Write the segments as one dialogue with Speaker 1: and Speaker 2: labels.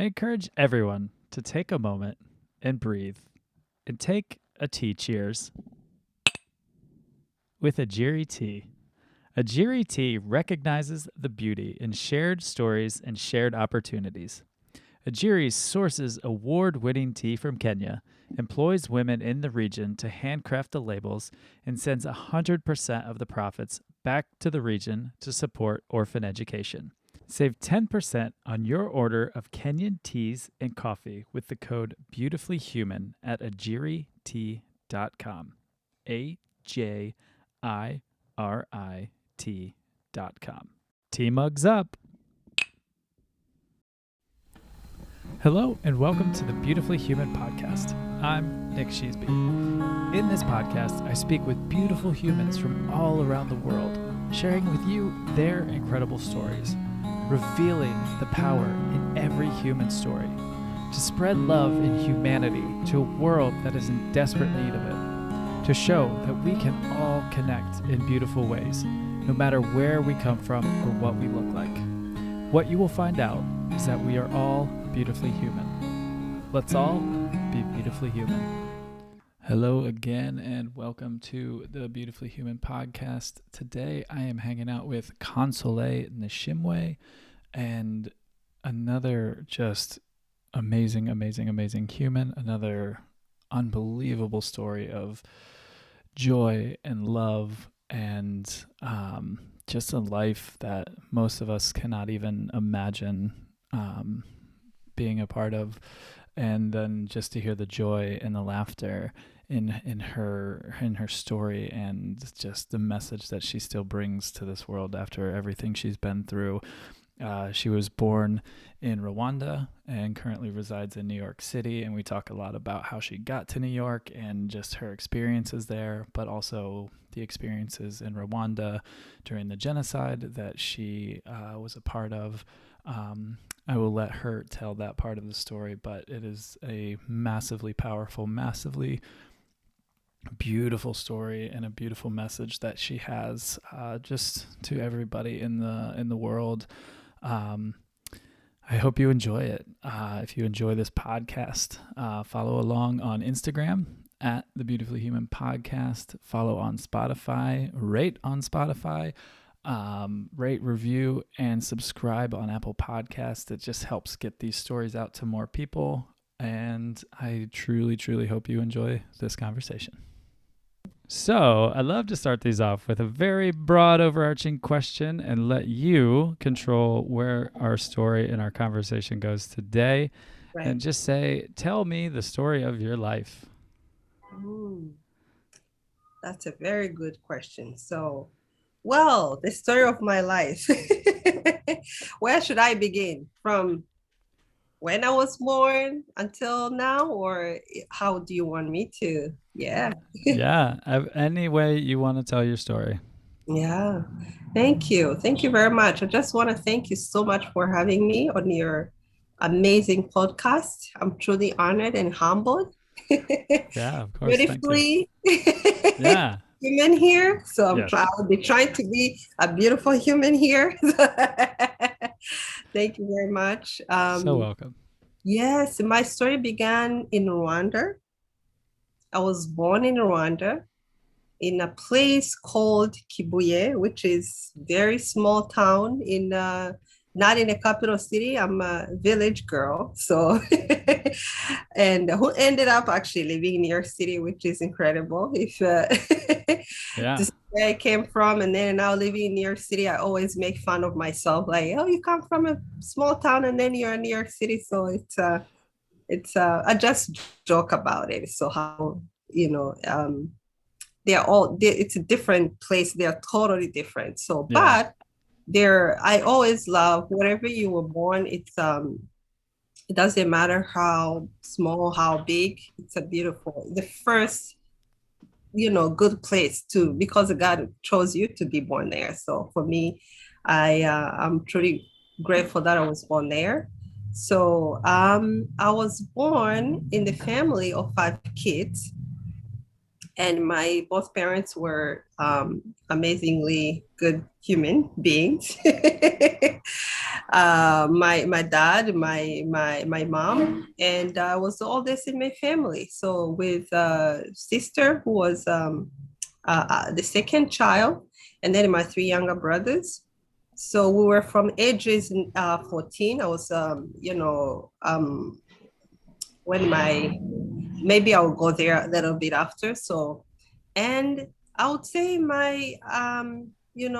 Speaker 1: I encourage everyone to take a moment and breathe and take a tea cheers with Ajiri tea. Ajiri tea recognizes the beauty in shared stories and shared opportunities. Ajiri sources award-winning tea from Kenya, employs women in the region to handcraft the labels, and sends 100% of the profits back to the region to support orphan education. Save 10% on your order of Kenyan teas and coffee with the code BeautifullyHuman at ajiritea.com. AJIRIT.com. Tea mugs up. Hello and welcome to the Beautifully Human podcast. I'm Nick Sheesby. In this podcast, I speak with beautiful humans from all around the world, sharing with you their incredible stories, revealing the power in every human story, to spread love and humanity to a world that is in desperate need of it, to show that we can all connect in beautiful ways, no matter where we come from or what we look like. What you will find out is that we are all beautifully human. Let's all be beautifully human. Hello again and welcome to the Beautifully Human podcast. Today I am hanging out with Consolee Nishimwe and another just amazing human, another unbelievable story of joy and love and just a life that most of us cannot even imagine being a part of, and then just to hear the joy and the laughter in her story and just the message that she still brings to this world after everything she's been through. She was born in Rwanda and currently resides in New York City, and we talk a lot about how she got to New York and just her experiences there, but also the experiences in Rwanda during the genocide that she was a part of. I will let her tell that part of the story, but it is a massively powerful, massively beautiful story and a beautiful message that she has just to everybody in the world. I hope you enjoy it. If you enjoy this podcast, follow along on Instagram at the Beautifully Human Podcast. Follow on Spotify, rate on Spotify. Rate, review, and subscribe on Apple Podcasts. It just helps get these stories out to more people. And I truly hope you enjoy this conversation. So I'd love to start these off with a very broad, overarching question and let you control where our story and our conversation goes today. Right. And just say, tell me the story of your life.
Speaker 2: That's a very good question. So, well, the story of my life. Where should I begin? From when I was born until now, or how do you want me to? Yeah.
Speaker 1: Yeah. Any way you want to tell your story.
Speaker 2: Yeah. Thank you. Thank you very much. I just want to thank you so much for having me on your amazing podcast. I'm truly honored and humbled.
Speaker 1: Yeah, of course.
Speaker 2: Beautifully.
Speaker 1: Yeah.
Speaker 2: Human here, so I'll be trying to be a beautiful human here. Thank you very much.
Speaker 1: So welcome.
Speaker 2: Yes, my story began in Rwanda. I was born in Rwanda in a place called Kibuye, which is very small town in not in a capital city. I'm a village girl, so and who ended up actually living in New York City, which is incredible. If this is where I came from, and then now living in New York City, I always make fun of myself, like, oh, you come from a small town and then you're in New York City. So it's I just joke about it. So how it's a different place. They're totally different. So, but I always love wherever you were born. It doesn't matter how small, how big. It's the first, good place because God chose you to be born there. So for me, I'm truly grateful that I was born there. So I was born in the family of 5 kids. And my both parents were amazingly good human beings. My dad, my mom, and I was the oldest in my family. So with sister who was the second child, and then my three younger brothers. So we were from ages 14. I was, when my maybe I'll go there a little bit after. So, and I would say my, it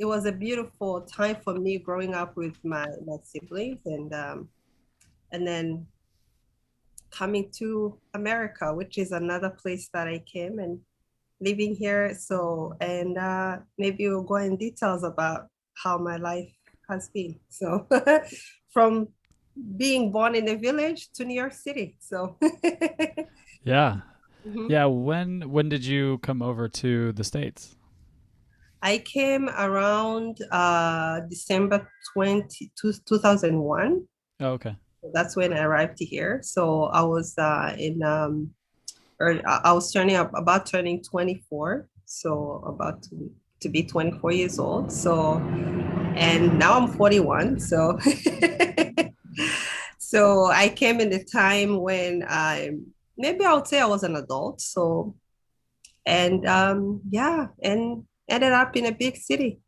Speaker 2: was a beautiful time for me growing up with my siblings, and then coming to America, which is another place that I came and living here. So, and maybe we'll go in details about how my life has been. So, from being born in a village to New York City. So,
Speaker 1: Yeah.
Speaker 2: mhm.
Speaker 1: Yeah. When did you come over to the States?
Speaker 2: I came around December 2001.
Speaker 1: Oh, okay.
Speaker 2: That's when I arrived here. So I was I was about turning 24. So about to be 24 years old. So, and now I'm 41. So, so I came in the time when maybe I would say I was an adult. So, and yeah, and ended up in a big city.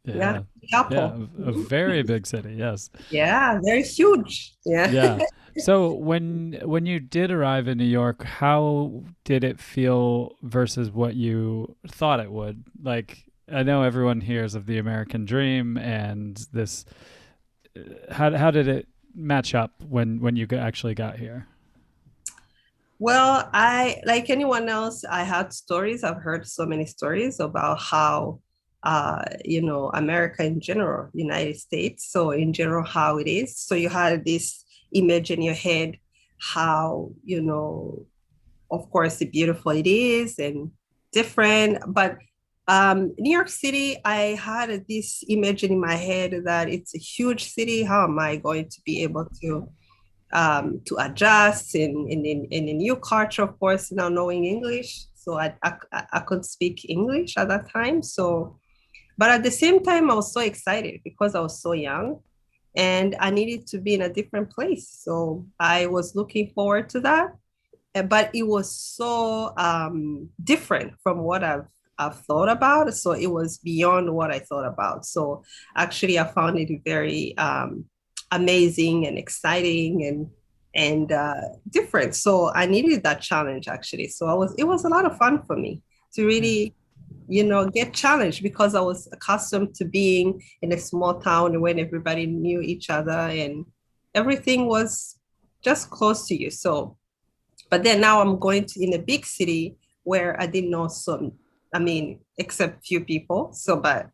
Speaker 2: Yeah,
Speaker 1: Yeah. Yeah.
Speaker 2: Apple.
Speaker 1: A very big city. Yes.
Speaker 2: Yeah, very huge. Yeah.
Speaker 1: Yeah. So when you did arrive in New York, how did it feel versus what you thought it would? Like, I know everyone hears of the American dream and this. How did it match up when you actually got here?
Speaker 2: Well, I like anyone else, I had stories. I've heard so many stories about how America in general, United States. So in general, how it is. So you had this image in your head, how, of course, beautiful it is and different. But New York City, I had this image in my head that it's a huge city. How am I going to be able to adjust in a new culture, of course, now knowing English. So I could speak English at that time. So, but at the same time, I was so excited because I was so young and I needed to be in a different place. So I was looking forward to that. But it was so different from what I've thought about. So it was beyond what I thought about. So actually, I found it very amazing and exciting and different. So I needed that challenge actually. So it was a lot of fun for me to
Speaker 1: Yeah.
Speaker 2: really, get challenged because I was accustomed to being in a small town when everybody knew each other and everything was just close to you. So, but then now I'm going to in a big city where I didn't know some, I mean, except few people. So, but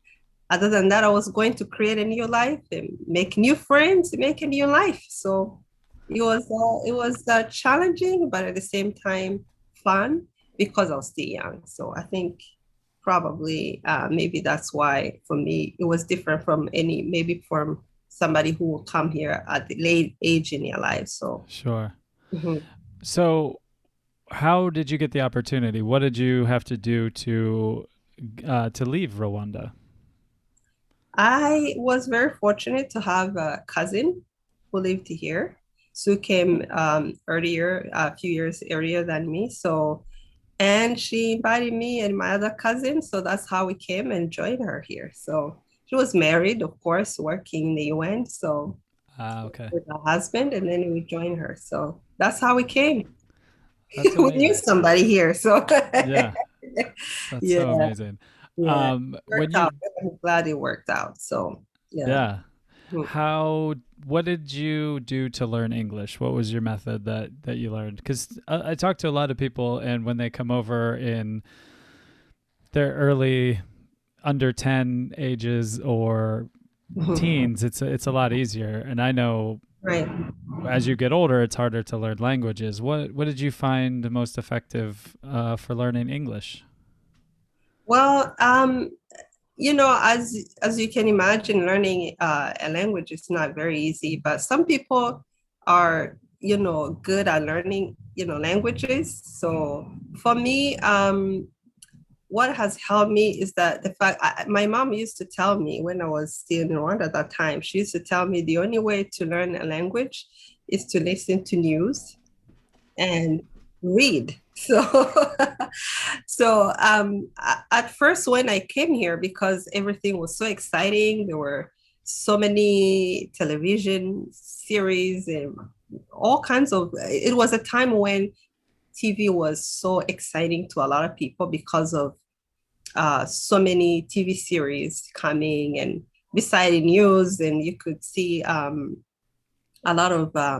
Speaker 2: other than that, I was going to create a new life and make new friends, make a new life. So it was challenging, but at the same time fun because I was still young. So I think probably maybe that's why for me it was different from maybe from somebody who will come here at the late age in their life. So
Speaker 1: Sure.
Speaker 2: mhm.
Speaker 1: So how did you get the opportunity? What did you have to do to leave Rwanda?
Speaker 2: I was very fortunate to have a cousin who lived here. Sue came earlier, a few years earlier than me. So, and she invited me and my other cousin. So that's how we came and joined her here. So she was married, of course, working in the UN. So
Speaker 1: Ah, okay.
Speaker 2: with her husband, and then we joined her. So that's how we came.
Speaker 1: That's
Speaker 2: We knew
Speaker 1: amazing.
Speaker 2: somebody here. So
Speaker 1: Yeah, that's so
Speaker 2: yeah,
Speaker 1: amazing.
Speaker 2: yeah, it
Speaker 1: When
Speaker 2: worked out.
Speaker 1: you,
Speaker 2: I'm glad it worked out. So yeah.
Speaker 1: yeah,
Speaker 2: Hmm.
Speaker 1: what did you do to learn English? What was your method that you learned? Because I talk to a lot of people, and when they come over in their early under 10 ages or teens, it's a lot easier. And I know
Speaker 2: Right.
Speaker 1: as you get older, it's harder to learn languages. What did you find most effective for learning English?
Speaker 2: Well, as you can imagine, learning a language is not very easy, but some people are, good at learning languages. So for me, what has helped me is that the fact my mom used to tell me when I was still in Rwanda at that time, she used to tell me the only way to learn a language is to listen to news and read. So at first when I came here, because everything was so exciting, there were so many television series and all kinds of, it was a time when TV was so exciting to a lot of people because of so many TV series coming, and beside the news, and you could see a lot of uh,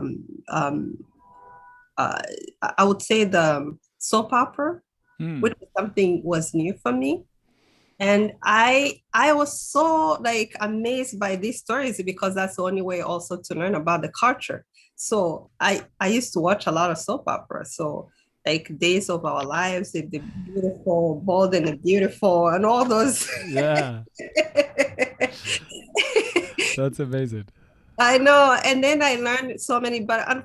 Speaker 2: I would say the soap opera, which is something was new for me. And I was so like amazed by these stories because that's the only way also to learn about the culture. So I used to watch a lot of soap opera. So like Days of Our Lives, the beautiful, bold and the beautiful, and all those.
Speaker 1: Yeah. That's amazing.
Speaker 2: I know, and then I learned so many, but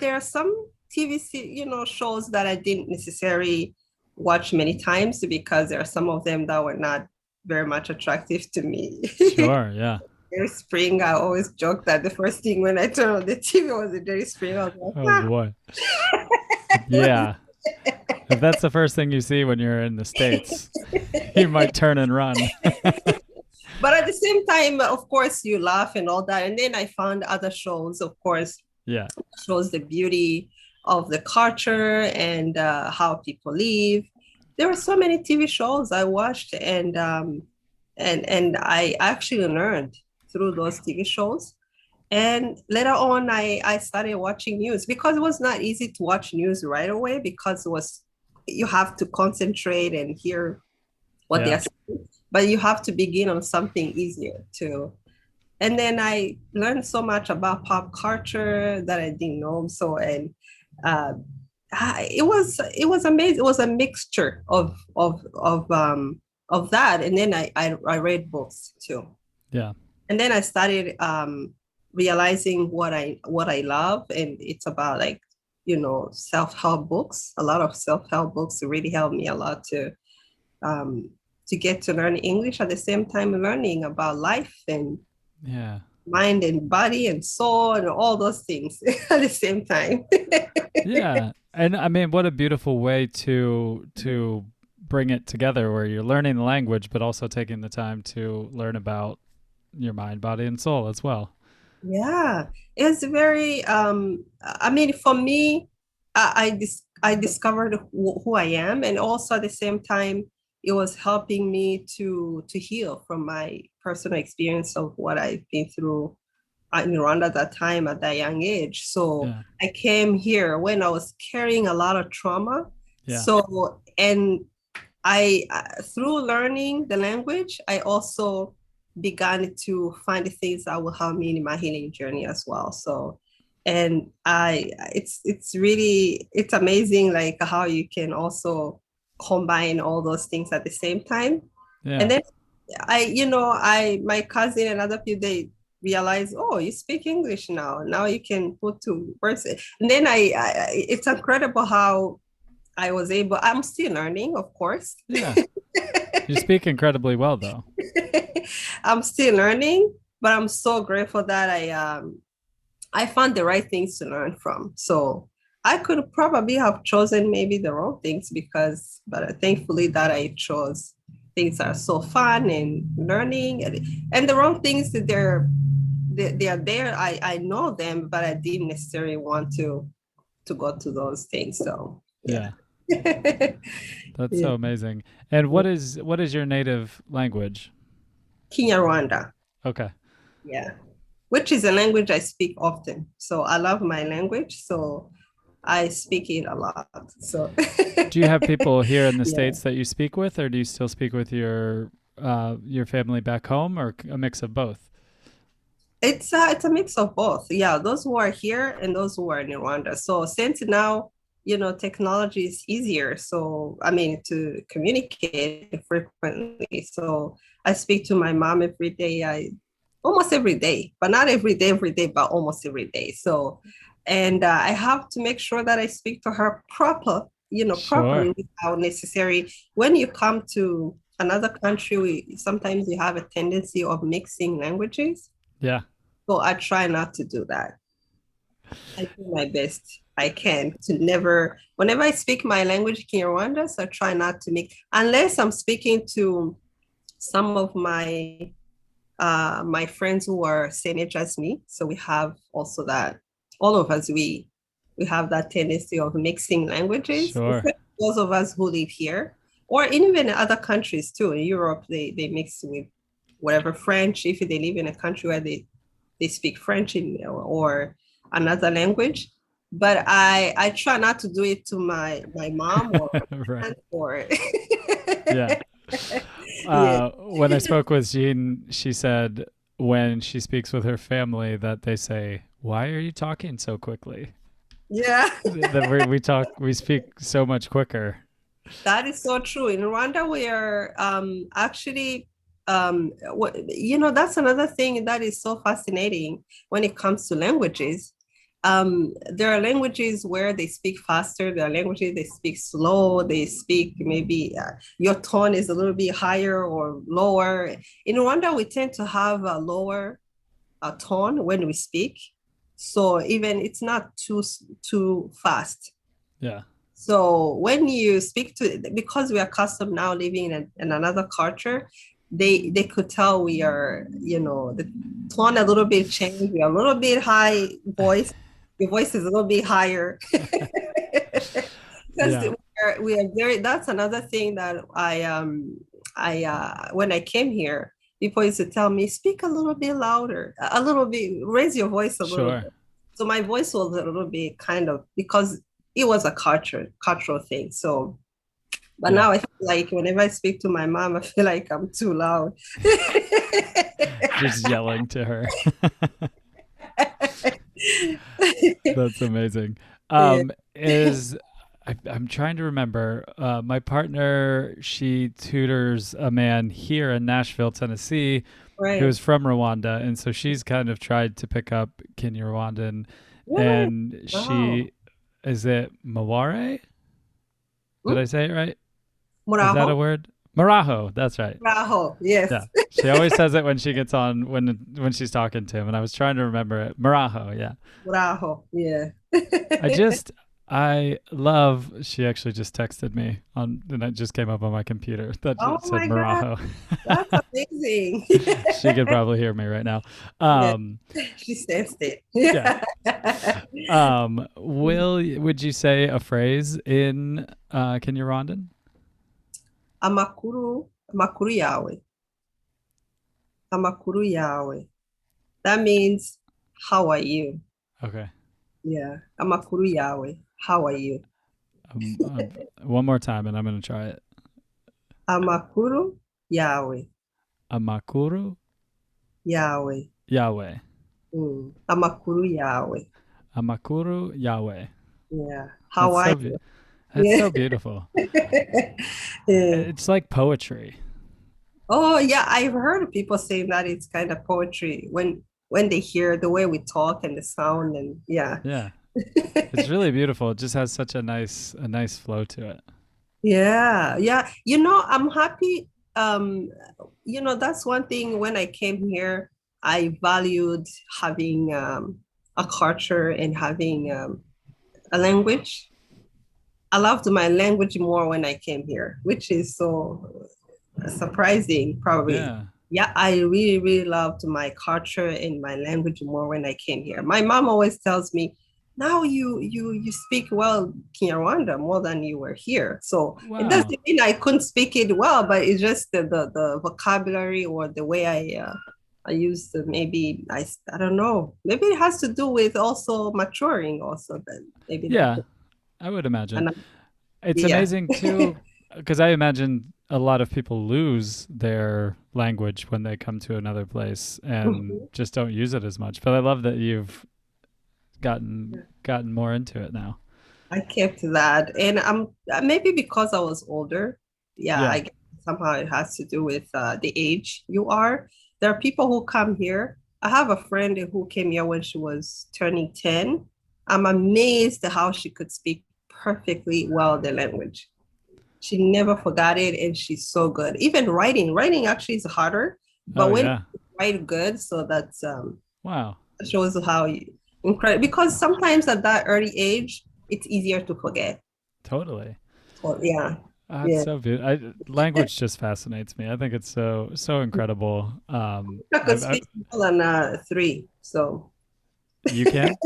Speaker 2: there are some shows that I didn't necessarily watch many times because there are some of them that were not very much attractive to me.
Speaker 1: Sure, yeah.
Speaker 2: Jerry Spring, I always joke that the first thing when I turned on the TV was a Jerry Spring. I was like,
Speaker 1: oh boy. Yeah. If that's the first thing you see when you're in the States, you might turn and run.
Speaker 2: But at the same time, of course, you laugh and all that. And then I found other shows, of course,
Speaker 1: yeah,
Speaker 2: shows the beauty of the culture and how people live. There were so many TV shows I watched, and I actually learned through those TV shows. And later on, I started watching news because it was not easy to watch news right away because you have to concentrate and hear what they're saying, but you have to begin on something easier too. And then I learned so much about pop culture that I didn't know. So, and it was amazing. It was a mixture of that. And then I read books too.
Speaker 1: Yeah.
Speaker 2: And then I started realizing what I love, and it's about like self-help books. A lot of self-help books really helped me a lot to get to learn English at the same time learning about life and mind and body and soul and all those things at the same time.
Speaker 1: Yeah. And I mean, what a beautiful way to bring it together where you're learning the language, but also taking the time to learn about your mind, body, and soul as well.
Speaker 2: Yeah, it's very, I mean, for me, I discovered who I am, and also at the same time, it was helping me to heal from my personal experience of what I've been through in Rwanda at that time at that young age. So I came here when I was carrying a lot of trauma.
Speaker 1: Yeah.
Speaker 2: So, and I through learning the language, I also began to find the things that will help me in my healing journey as well. So, and it's really, it's amazing like how you can also combine all those things at the same time. Yeah. And then my cousin and other people, they realize, oh, you speak English now you can put two words. And then it's incredible how I was able, I'm still learning, of course.
Speaker 1: Yeah. You speak incredibly well though.
Speaker 2: I'm still learning, but I'm so grateful that I found the right things to learn from. So I could probably have chosen maybe the wrong things but thankfully that I chose things that are so fun and learning, and the wrong things that they are there. I know them, but I didn't necessarily want to go to those things. So
Speaker 1: yeah. That's so amazing. And what is your native language?
Speaker 2: Kinyarwanda.
Speaker 1: Okay.
Speaker 2: Yeah. Which is a language I speak often. So I love my language. So I speak it a lot. So
Speaker 1: do you have people here in the States that you speak with, or do you still speak with your family back home, or a mix of both?
Speaker 2: It's a mix of both. Yeah. Those who are here and those who are in Rwanda. So since now, technology is easier. So, I mean, to communicate frequently. So I speak to my mom every day. Almost every day, but not every day, but almost every day. So, and I have to make sure that I speak to her properly
Speaker 1: Sure.
Speaker 2: without necessary. When you come to another country, sometimes you have a tendency of mixing languages.
Speaker 1: Yeah.
Speaker 2: So I try not to do that. I do my best I can to never, whenever I speak my language, Kinyarwanda, so I try not to mix, unless I'm speaking to some of my friends who are same age as me. So we have also that, all of us, we have that tendency of mixing languages,
Speaker 1: Sure.
Speaker 2: especially those of us who live here, or even in other countries too. In Europe, they mix with whatever French, if they live in a country where they speak French or another language. But I try not to do it to my mom or
Speaker 1: Right.
Speaker 2: aunt or
Speaker 1: Yeah.
Speaker 2: yeah.
Speaker 1: When I spoke with Jean, she said when she speaks with her family that they say, "Why are you talking so quickly?"
Speaker 2: Yeah.
Speaker 1: That we speak so much quicker.
Speaker 2: That is so true. In Rwanda, we are actually, that's another thing that is so fascinating when it comes to languages. There are languages where they speak faster. There are languages they speak slow. They speak maybe your tone is a little bit higher or lower. In Rwanda, we tend to have a lower tone when we speak. So even it's not too fast.
Speaker 1: Yeah.
Speaker 2: So when you speak to, because we are accustomed now living in another culture, they could tell we are, the tone a little bit changed. We are a little bit high voice. Your voice is a little bit higher. Because
Speaker 1: Yeah.
Speaker 2: we are very, that's another thing that when I came here, people used to tell me, speak a little bit louder, a little bit, raise your voice a little
Speaker 1: Sure.
Speaker 2: bit. So my voice was a little bit kind of, because it was a cultural thing. So, but
Speaker 1: Yeah.
Speaker 2: now I feel like whenever I speak to my mom, I feel like I'm too loud.
Speaker 1: Just yelling to her. That's amazing.
Speaker 2: Yeah,
Speaker 1: Is I'm trying to remember. My partner, she tutors a man here in Nashville, Tennessee,
Speaker 2: right.
Speaker 1: who's from Rwanda, and so she's kind of tried to pick up Kinyarwandan,
Speaker 2: Really?
Speaker 1: and
Speaker 2: Wow.
Speaker 1: she is it Maware? Did
Speaker 2: Hmm?
Speaker 1: I say it right? Is that a
Speaker 2: Muraho?
Speaker 1: word? Maraho. That's right.
Speaker 2: Muraho, yes.
Speaker 1: Yeah. She always says it when she gets on when she's talking to him, and I was trying to remember it. Maraho. Yeah.
Speaker 2: Muraho, yeah.
Speaker 1: I just I love she actually just texted me on and it just came up on my computer that
Speaker 2: Oh
Speaker 1: it said
Speaker 2: my God,
Speaker 1: Marajo.
Speaker 2: that's amazing.
Speaker 1: She could probably hear me right now.
Speaker 2: Yeah,
Speaker 1: Um
Speaker 2: she sensed it.
Speaker 1: yeah.
Speaker 2: Yeah.
Speaker 1: Would you say a phrase in Kinyarwandan?
Speaker 2: Amakuru yawe. Amakuru yawe. That means, how are you?
Speaker 1: Okay.
Speaker 2: Yeah. Amakuru yawe. How are you?
Speaker 1: One more time and I'm going to try it.
Speaker 2: Amakuru yawe.
Speaker 1: Amakuru
Speaker 2: Yawe.
Speaker 1: Yahweh.
Speaker 2: Amakuru yawe.
Speaker 1: Amakuru Yahweh.
Speaker 2: Yeah. How
Speaker 1: That's
Speaker 2: are
Speaker 1: so
Speaker 2: you?
Speaker 1: that's
Speaker 2: Yeah.
Speaker 1: so beautiful.
Speaker 2: Yeah.
Speaker 1: It's like poetry.
Speaker 2: Oh yeah, I've heard people saying that it's kind of poetry when they hear the way we talk and the sound and yeah.
Speaker 1: Yeah. It's really beautiful. It just has such a nice flow to it.
Speaker 2: Yeah, yeah. I'm happy. That's one thing when I came here, I valued having a culture and having a language. I loved my language more when I came here, which is so surprising, probably.
Speaker 1: Yeah.
Speaker 2: Yeah, I really, really loved my culture and my language more when I came here. My mom always tells me, now you speak well Kinyarwanda more than you were here. So it
Speaker 1: Wow.
Speaker 2: doesn't mean I couldn't speak it well, but it's just the vocabulary or the way I use maybe I don't know. Maybe it has to do with also maturing also then maybe that.
Speaker 1: Yeah, I would imagine.
Speaker 2: And
Speaker 1: It's
Speaker 2: yeah.
Speaker 1: amazing too because I imagine a lot of people lose their language when they come to another place and
Speaker 2: Mhm.
Speaker 1: just don't use it as much. But I love that you've gotten more into it now.
Speaker 2: I kept that, and I'm maybe because I was older. Yeah,
Speaker 1: Yeah.
Speaker 2: I guess somehow it has to do with the age you are. There are people who come here. I have a friend who came here when she was turning 10. I'm amazed at how she could speak perfectly well the language. She never forgot it, and she's so good. Even writing actually is harder, but
Speaker 1: Oh
Speaker 2: when
Speaker 1: yeah.
Speaker 2: you write good, so that's
Speaker 1: Wow.
Speaker 2: shows how incredible. Because sometimes at that early age, it's easier to forget.
Speaker 1: Totally.
Speaker 2: So, yeah,
Speaker 1: It's
Speaker 2: yeah.
Speaker 1: so beautiful. Language just fascinates me. I think it's so incredible.
Speaker 2: I could speak more than three. So
Speaker 1: You can?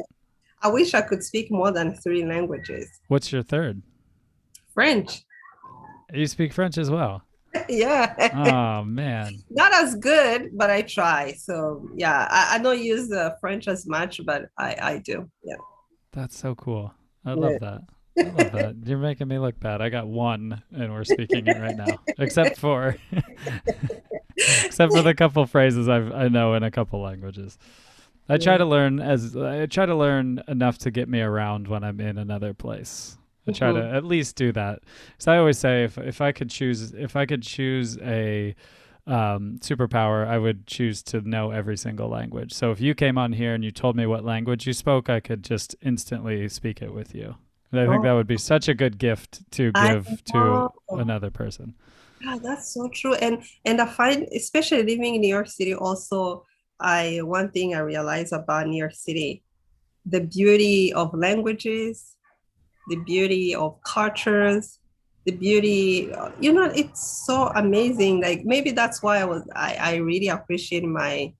Speaker 2: I wish I could speak more than three languages.
Speaker 1: What's your third?
Speaker 2: French.
Speaker 1: You speak French as well.
Speaker 2: Yeah.
Speaker 1: Oh man,
Speaker 2: Not as good, but I try. So yeah, I don't use French as much, but I do. Yeah.
Speaker 1: that's so cool. I
Speaker 2: Yeah.
Speaker 1: love that. I love that. You're making me look bad. I got one, and we're speaking it right now. Except for, except for the couple phrases I know in a couple languages.
Speaker 2: Yeah.
Speaker 1: I try to learn enough to get me around when I'm in another place. I try to
Speaker 2: Mhm.
Speaker 1: at least do that. So I always say if I could choose a superpower, I would choose to know every single language. So if you came on here and you told me what language you spoke, I could just instantly speak it with you. And I think that
Speaker 2: Oh,
Speaker 1: would be such a good gift to
Speaker 2: I
Speaker 1: give to
Speaker 2: know.
Speaker 1: another person.
Speaker 2: Yeah, that's so true. And I find, especially living in New York City, also, I one thing I realize about New York City, the beauty of languages, the beauty of cultures, the beauty, it's so amazing. Like maybe that's why I really appreciate my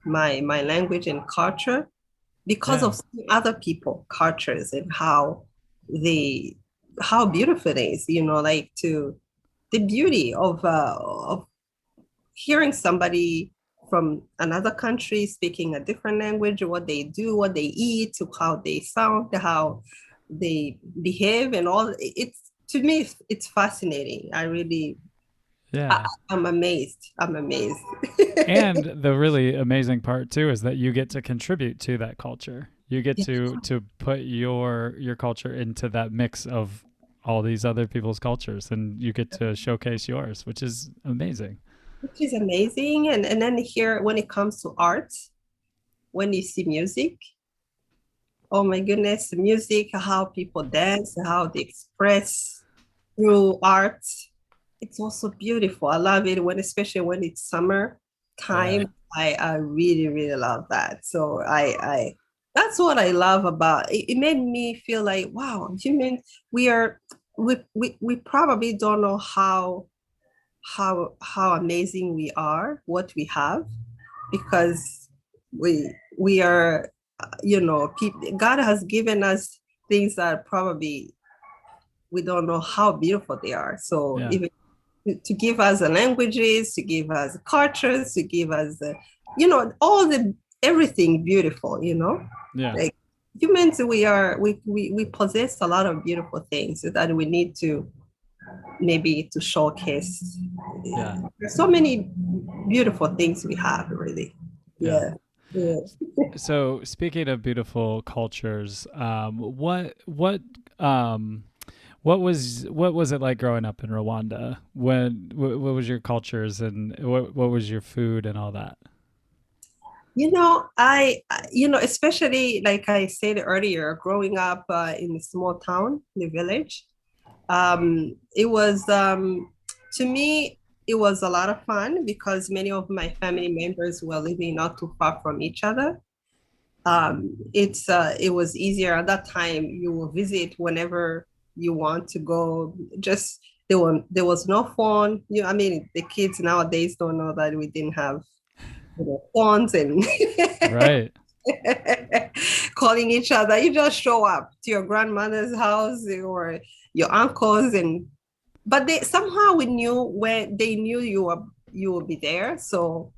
Speaker 2: language and culture because
Speaker 1: Yeah.
Speaker 2: of other people, cultures and they how beautiful it is, like to the beauty of hearing somebody from another country speaking a different language, what they do, what they eat, how they sound, how they behave, and all. It's to me, it's fascinating. I,
Speaker 1: Yeah.
Speaker 2: I'm amazed. I'm amazed.
Speaker 1: And the really amazing part too is that you get to contribute to that culture. You get to put your culture into that mix of all these other people's cultures, and you get to showcase yours, which is amazing.
Speaker 2: Which is amazing. And then here, when it comes to art, when you see music, oh my goodness, music, how people dance, how they express through art. It's also beautiful. I love it especially when it's summer
Speaker 1: Yeah.
Speaker 2: time. I really, really love that. So that's what I love about it. It made me feel like, wow, humans, we are, we probably don't know how amazing we are, what we have, because we are, people, God has given us things that probably we don't know how beautiful they are. So
Speaker 1: Yeah.
Speaker 2: even to give us the languages, to give us cultures, to give us all the everything beautiful,
Speaker 1: Yeah.
Speaker 2: like humans, we possess a lot of beautiful things that we need to maybe to showcase.
Speaker 1: Yeah.
Speaker 2: There's so many beautiful things we have, really.
Speaker 1: Yeah.
Speaker 2: Yeah. Yeah.
Speaker 1: So speaking of beautiful cultures, um, what was it like growing up in Rwanda? What was your cultures and what was your food and all that?
Speaker 2: Especially like I said earlier, growing up in a small town, in the village, it was, to me, it was a lot of fun because many of my family members were living not too far from each other. It was easier at that time. You will visit whenever you want to go. Just there was no phone. I mean, the kids nowadays don't know that we didn't have phones and
Speaker 1: Right.
Speaker 2: calling each other. You just show up to your grandmother's house or your uncles, and but they somehow we knew where they knew you would be there. So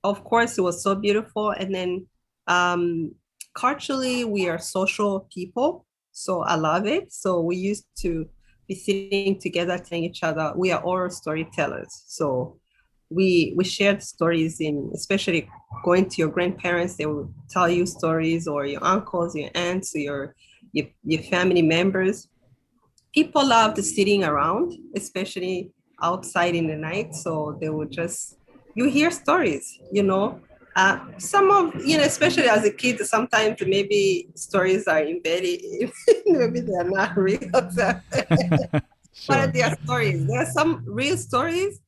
Speaker 2: of course it was so beautiful. And then um culturally we are social people, so I love it. So we used to be sitting together telling each other, we are all storytellers. So we shared stories, in especially going to your grandparents, they will tell you stories, or your uncles, your aunts, your family members. People loved sitting around, especially outside in the night. So they would just, you hear stories, Some of, especially as a kid, sometimes maybe stories are embedded, maybe they're not real.
Speaker 1: Sure.
Speaker 2: But they are stories. There are some real stories.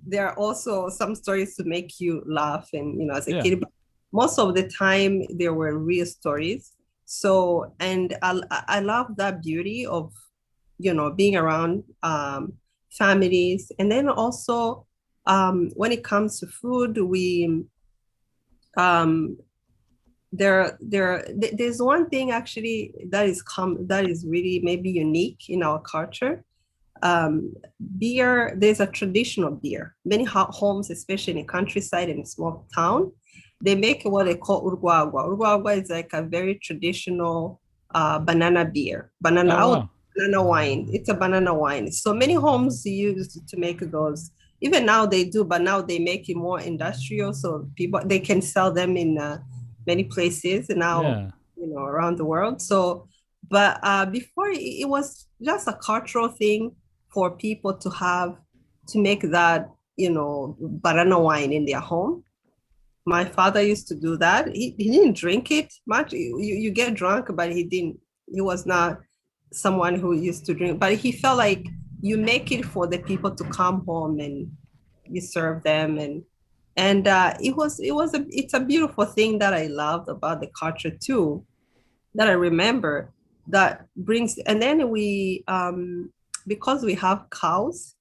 Speaker 2: There are also some stories to make you laugh and, as a
Speaker 1: Yeah.
Speaker 2: kid. But most of the time, there were real stories. So, and I love that beauty of, being around families. And then also, when it comes to food, um, there's one thing actually that is really maybe unique in our culture. um, Beer, there's a traditional beer. Many homes, especially in the countryside and small town, they make what they call urwagwa. Urwagwa is like a very traditional banana beer.
Speaker 1: Oh, wow.
Speaker 2: Banana wine. It's a banana wine. So many homes use to make those. Even now they do, but now they make it more industrial, so people they can sell them in many places now,
Speaker 1: Yeah.
Speaker 2: around the world. So, but before it was just a cultural thing for people to make that, banana wine in their home. My father used to do that. He didn't drink it much. You get drunk, but he was not someone who used to drink, but he felt like you make it for the people to come home and you serve them. And it's a beautiful thing that I loved about the culture too, that I remember, that brings. And then because we have cows,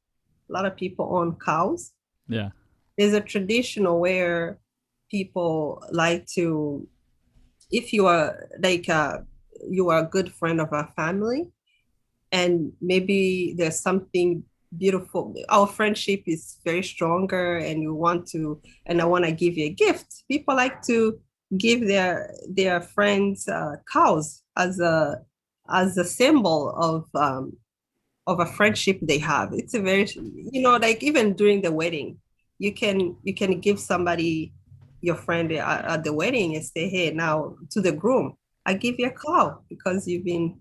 Speaker 2: a lot of people own cows.
Speaker 1: Yeah.
Speaker 2: There's a traditional where people like to, if you are like you are a good friend of our family, and maybe there's something beautiful, our friendship is very stronger, and I want to give you a gift. People like to give their friends cows as a symbol of a friendship they have. It's a very, like even during the wedding, you can give somebody, your friend at the wedding, and say, hey, now to the groom, I give you a cow because you've been.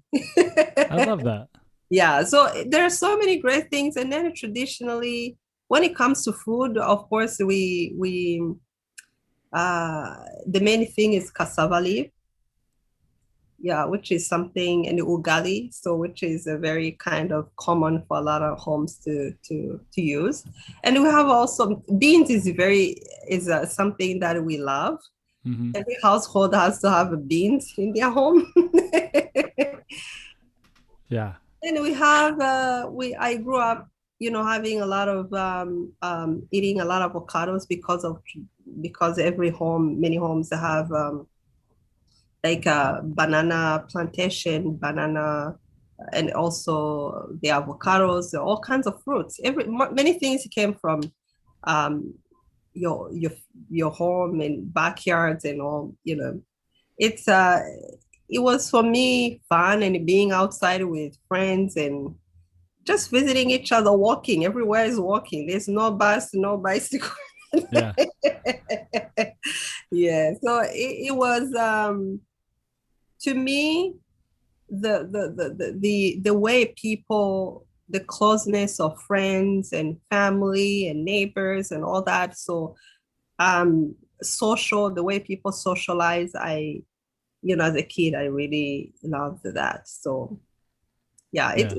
Speaker 1: I love that.
Speaker 2: Yeah, so there are so many great things. And then traditionally, when it comes to food, of course, we the main thing is cassava leaf. Yeah, which is something, and the ugali, so which is a very kind of common for a lot of homes to use. And we have also beans is something that we love.
Speaker 1: Hmm.
Speaker 2: Every household has to have beans in their home.
Speaker 1: Yeah.
Speaker 2: And we have I grew up, having a lot of eating a lot of avocados because many homes have like a banana plantation, banana, and also the avocados, all kinds of fruits. Many things came from um, your your your home and backyards and all. It's it was for me fun, and being outside with friends and just visiting each other, walking. Everywhere is walking. There's no bus, no bicycle.
Speaker 1: Yeah.
Speaker 2: Yeah. So it was to me the way people, the closeness of friends and family and neighbors and all that. So social, the way people socialize, as a kid, I really loved that. So yeah,
Speaker 1: Yeah.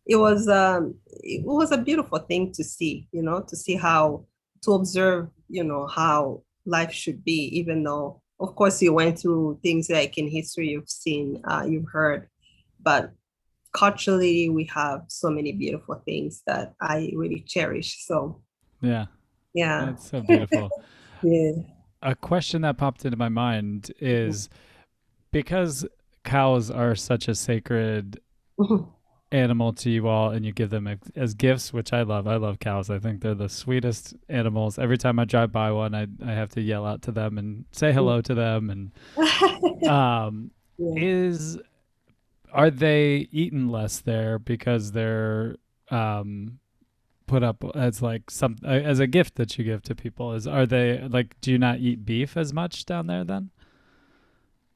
Speaker 2: it was a beautiful thing to see, to see how, to observe, how life should be, even though of course you went through things like in history you've seen, you've heard, but culturally we have so many beautiful things that I really cherish. So
Speaker 1: Yeah.
Speaker 2: yeah.
Speaker 1: That's so beautiful.
Speaker 2: Yeah.
Speaker 1: A question that popped into my mind is, because cows are such a sacred animal to you all, and you give them as gifts, which I love. I love cows. I think they're the sweetest animals. Every time I drive by one, I have to yell out to them and say hello to them. And
Speaker 2: Yeah.
Speaker 1: is are they eaten less there because they're um put up as like some as a gift that you give to people? Are they like, do you not eat beef as much down there then?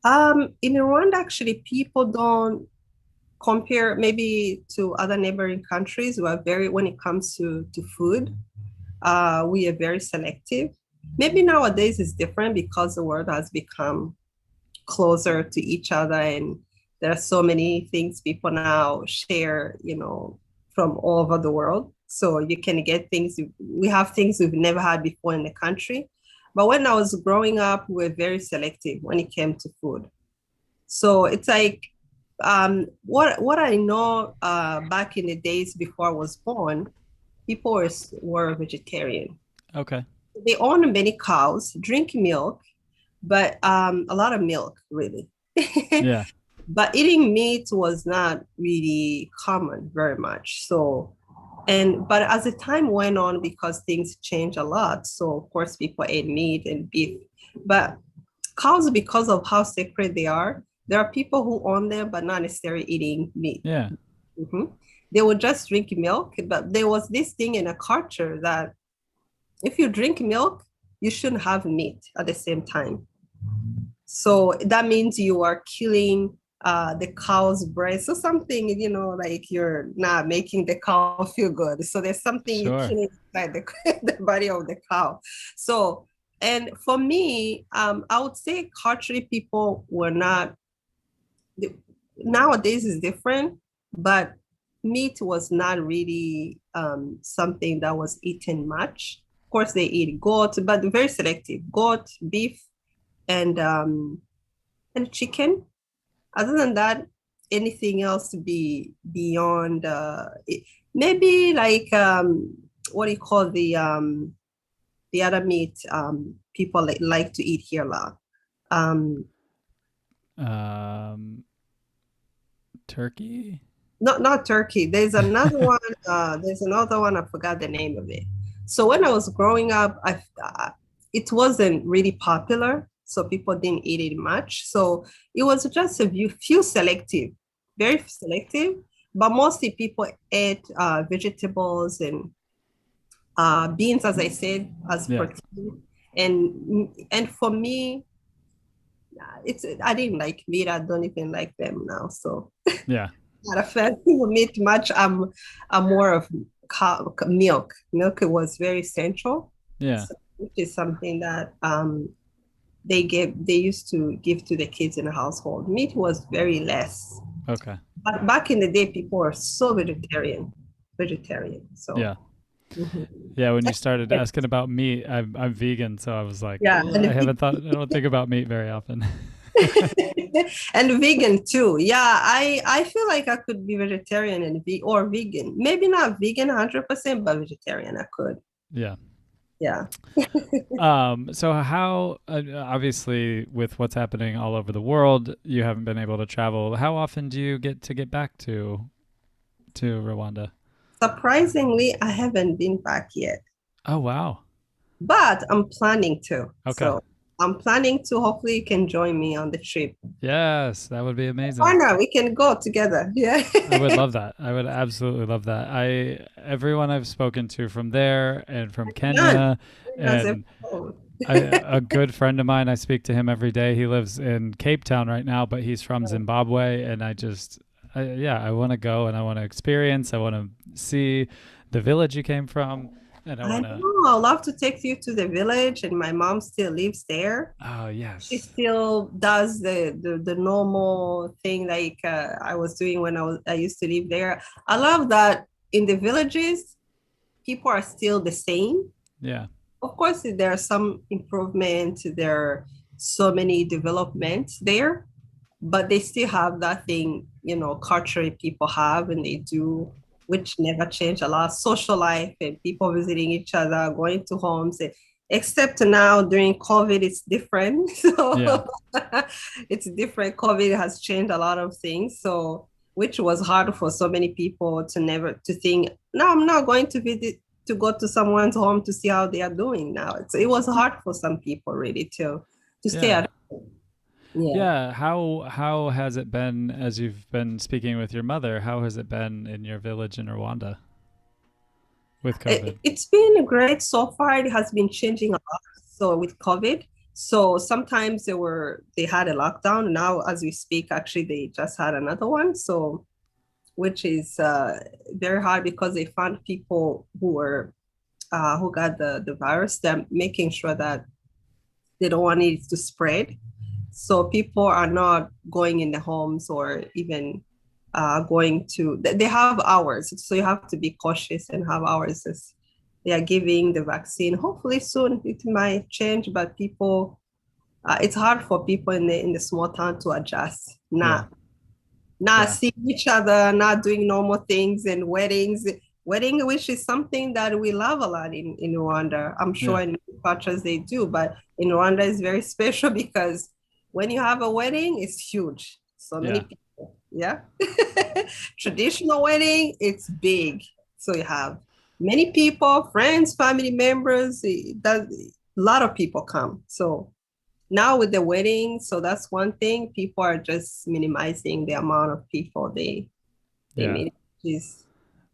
Speaker 2: In Rwanda, actually, people don't compare maybe to other neighboring countries. We are very, when it comes to food, we are very selective. Maybe nowadays it's different because the world has become closer to each other, and there are so many things people now share, from all over the world. So you can get things, we have things we've never had before in the country. But when I was growing up, we were very selective when it came to food. So it's like, what I know, back in the days before I was born, people were vegetarian.
Speaker 1: Okay.
Speaker 2: They own many cows, drink milk, but a lot of milk, really.
Speaker 1: Yeah.
Speaker 2: But eating meat was not really common very much. So, but as the time went on, because things changed a lot, so of course people ate meat and beef. But cows, because of how sacred they are, there are people who own them, but not necessarily eating meat.
Speaker 1: Yeah.
Speaker 2: Mm-hmm. They would just drink milk. But there was this thing in a culture that if you drink milk, you shouldn't have meat at the same time. So that means you are killing the cow's breast or something, like you're not making the cow feel good. So there's something you
Speaker 1: Sure.
Speaker 2: kill inside the body of the cow. So, and for me, I would say culturally people were not, nowadays is different, but meat was not really something that was eaten much. Of course, they eat goat, but very selective. Goat, beef, and chicken. Other than that, anything else to be beyond maybe like what do you call the other meat people like to eat here a lot.
Speaker 1: Um, Turkey.
Speaker 2: Not turkey. There's another one. There's another one. I forgot the name of it. So when I was growing up, it wasn't really popular, so people didn't eat it much. So it was just a few selective, very selective. But mostly people ate vegetables and beans, as I said, as protein. And for me, I didn't like meat. I don't even like them now. So
Speaker 1: Yeah.
Speaker 2: not a fan of meat much. I'm more of milk. Milk was very central.
Speaker 1: Yeah.
Speaker 2: So, which is something that they used to give to the kids in the household. Meat was very less.
Speaker 1: Okay.
Speaker 2: But back in the day, people were so vegetarian. So
Speaker 1: Yeah.
Speaker 2: mhm.
Speaker 1: Yeah, when you started asking about meat, I'm vegan, so I was like,
Speaker 2: Yeah,
Speaker 1: I don't think about meat very often.
Speaker 2: and vegan too. Yeah, I feel like I could be vegetarian or vegan. Maybe not vegan 100%, but vegetarian I could.
Speaker 1: Yeah.
Speaker 2: Yeah.
Speaker 1: So how obviously with what's happening all over the world, you haven't been able to travel. How often do you get back to Rwanda?
Speaker 2: Surprisingly, I haven't been back yet,
Speaker 1: Oh wow.
Speaker 2: but I'm planning to.
Speaker 1: Okay.
Speaker 2: So I'm planning to. Hopefully, you can join me on the trip.
Speaker 1: Yes, that would be amazing.
Speaker 2: Why not? We can go together. Yeah.
Speaker 1: I would love that. I would absolutely love that. Everyone I've spoken to from there and from Kenya and a good friend of mine, I speak to him every day. He lives in Cape Town right now, but he's from Zimbabwe, and I want to go and I want to experience. I want to see the village you came from, and I want to.
Speaker 2: I'd love to take you to the village, and my mom still lives there.
Speaker 1: Oh yes.
Speaker 2: She still does the normal thing like I was doing when I used to live there. I love that in the villages, people are still the same.
Speaker 1: Yeah.
Speaker 2: Of course, there are some improvements. There are so many developments there, but they still have that thing, culturally people have and they do, which never change a lot. Social life and people visiting each other, going to homes. Except now during COVID, it's different. So yeah. It's different. COVID has changed a lot of things. So, which was hard for so many people to think, no, I'm not going to visit, to go to someone's home to see how they are doing now. It was hard for some people really to stay at home.
Speaker 1: Yeah. How has it been as you've been speaking with your mother? How has it been in your village in Rwanda with COVID?
Speaker 2: It's been great so far. It has been changing a lot. So with COVID, so sometimes they had a lockdown. Now, as we speak, actually, they just had another one. So, which is very hard because they found people who were who got the virus, they're making sure that they don't want it to spread. So people are not going in the homes or even going to, they have hours. So you have to be cautious and have hours as they are giving the vaccine. Hopefully soon it might change, but people, it's hard for people in the small town to adjust.
Speaker 1: Yeah.
Speaker 2: Not
Speaker 1: Yeah.
Speaker 2: seeing each other, not doing normal things and wedding, which is something that we love a lot in Rwanda. I'm sure
Speaker 1: Yeah.
Speaker 2: in cultures they do, but in Rwanda is very special because when you have a wedding, it's huge. So many
Speaker 1: Yeah.
Speaker 2: people, yeah. Traditional wedding, it's big. So you have many people, friends, family members, a lot of people come. So now with the wedding, so that's one thing. People are just minimizing the amount of people they
Speaker 1: Yeah.
Speaker 2: meet.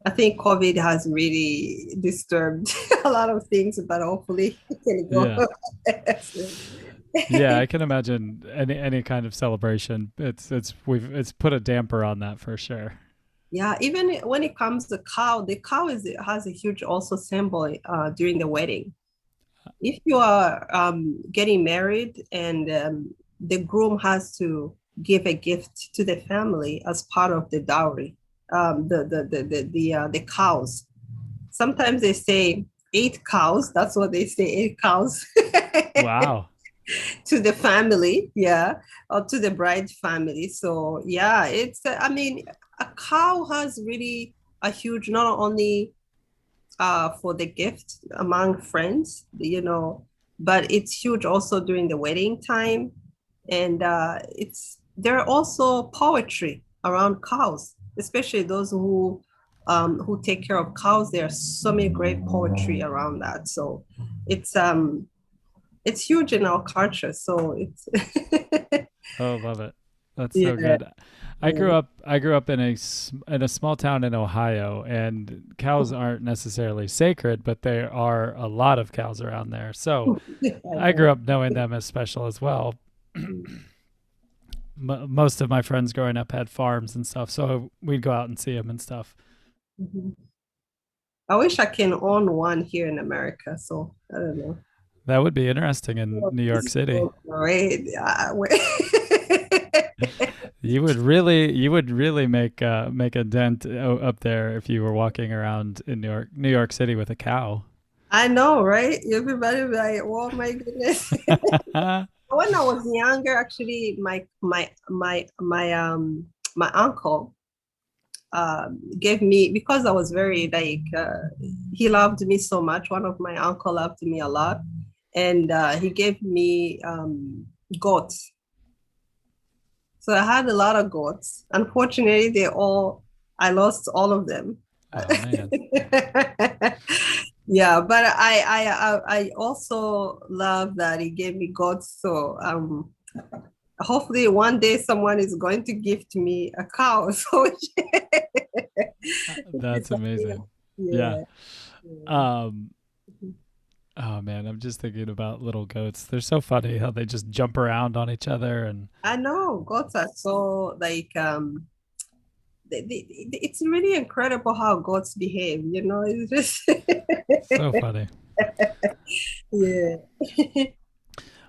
Speaker 2: I think COVID has really disturbed a lot of things, but hopefully it can go.
Speaker 1: Yeah. Yeah, I can imagine any kind of celebration. It's put a damper on that for sure.
Speaker 2: Yeah, even when it comes to cow, the cow has a huge also symbol during the wedding. If you are getting married and the groom has to give a gift to the family as part of the dowry, the cows. Sometimes they say 8 cows. That's what they say, 8 cows
Speaker 1: Wow.
Speaker 2: to the family, yeah, or to the bride family. So yeah, it's I mean, a cow has really a huge not only for the gift among friends, but it's huge also during the wedding time. And it's there are also poetry around cows, especially those who take care of cows. There's so many great poetry around that. So it's um it's huge in our culture. So it's
Speaker 1: Oh, love it. That's so
Speaker 2: yeah.
Speaker 1: good. I grew up in a small town in Ohio, and cows aren't necessarily sacred, but there are a lot of cows around there. So I grew up knowing them as special as well. Most of my friends growing up had farms and stuff, so we'd go out and see them and stuff.
Speaker 2: Mhm. I wish I can own one here in America. So I don't know.
Speaker 1: That would be interesting in New York
Speaker 2: It's
Speaker 1: City.
Speaker 2: so great.
Speaker 1: You would really make a dent up there if you were walking around in New York City with a cow.
Speaker 2: I know, right? Everybody be like, oh my goodness. When I was younger, actually, my uncle gave me because I was very like he loved me so much. One of my uncle loved me a lot, and he gave me goats. So I had a lot of goats. Unfortunately, I lost all of them.
Speaker 1: Oh man.
Speaker 2: Yeah, but I also love that he gave me goats. So hopefully one day someone is going to gift me a cow. So
Speaker 1: That's amazing. Yeah.
Speaker 2: yeah, yeah.
Speaker 1: Um oh man, I'm just thinking about little goats. They're so funny how they just jump around on each other and
Speaker 2: I know goats are so like it's really incredible how goats behave. It's just
Speaker 1: so funny.
Speaker 2: yeah.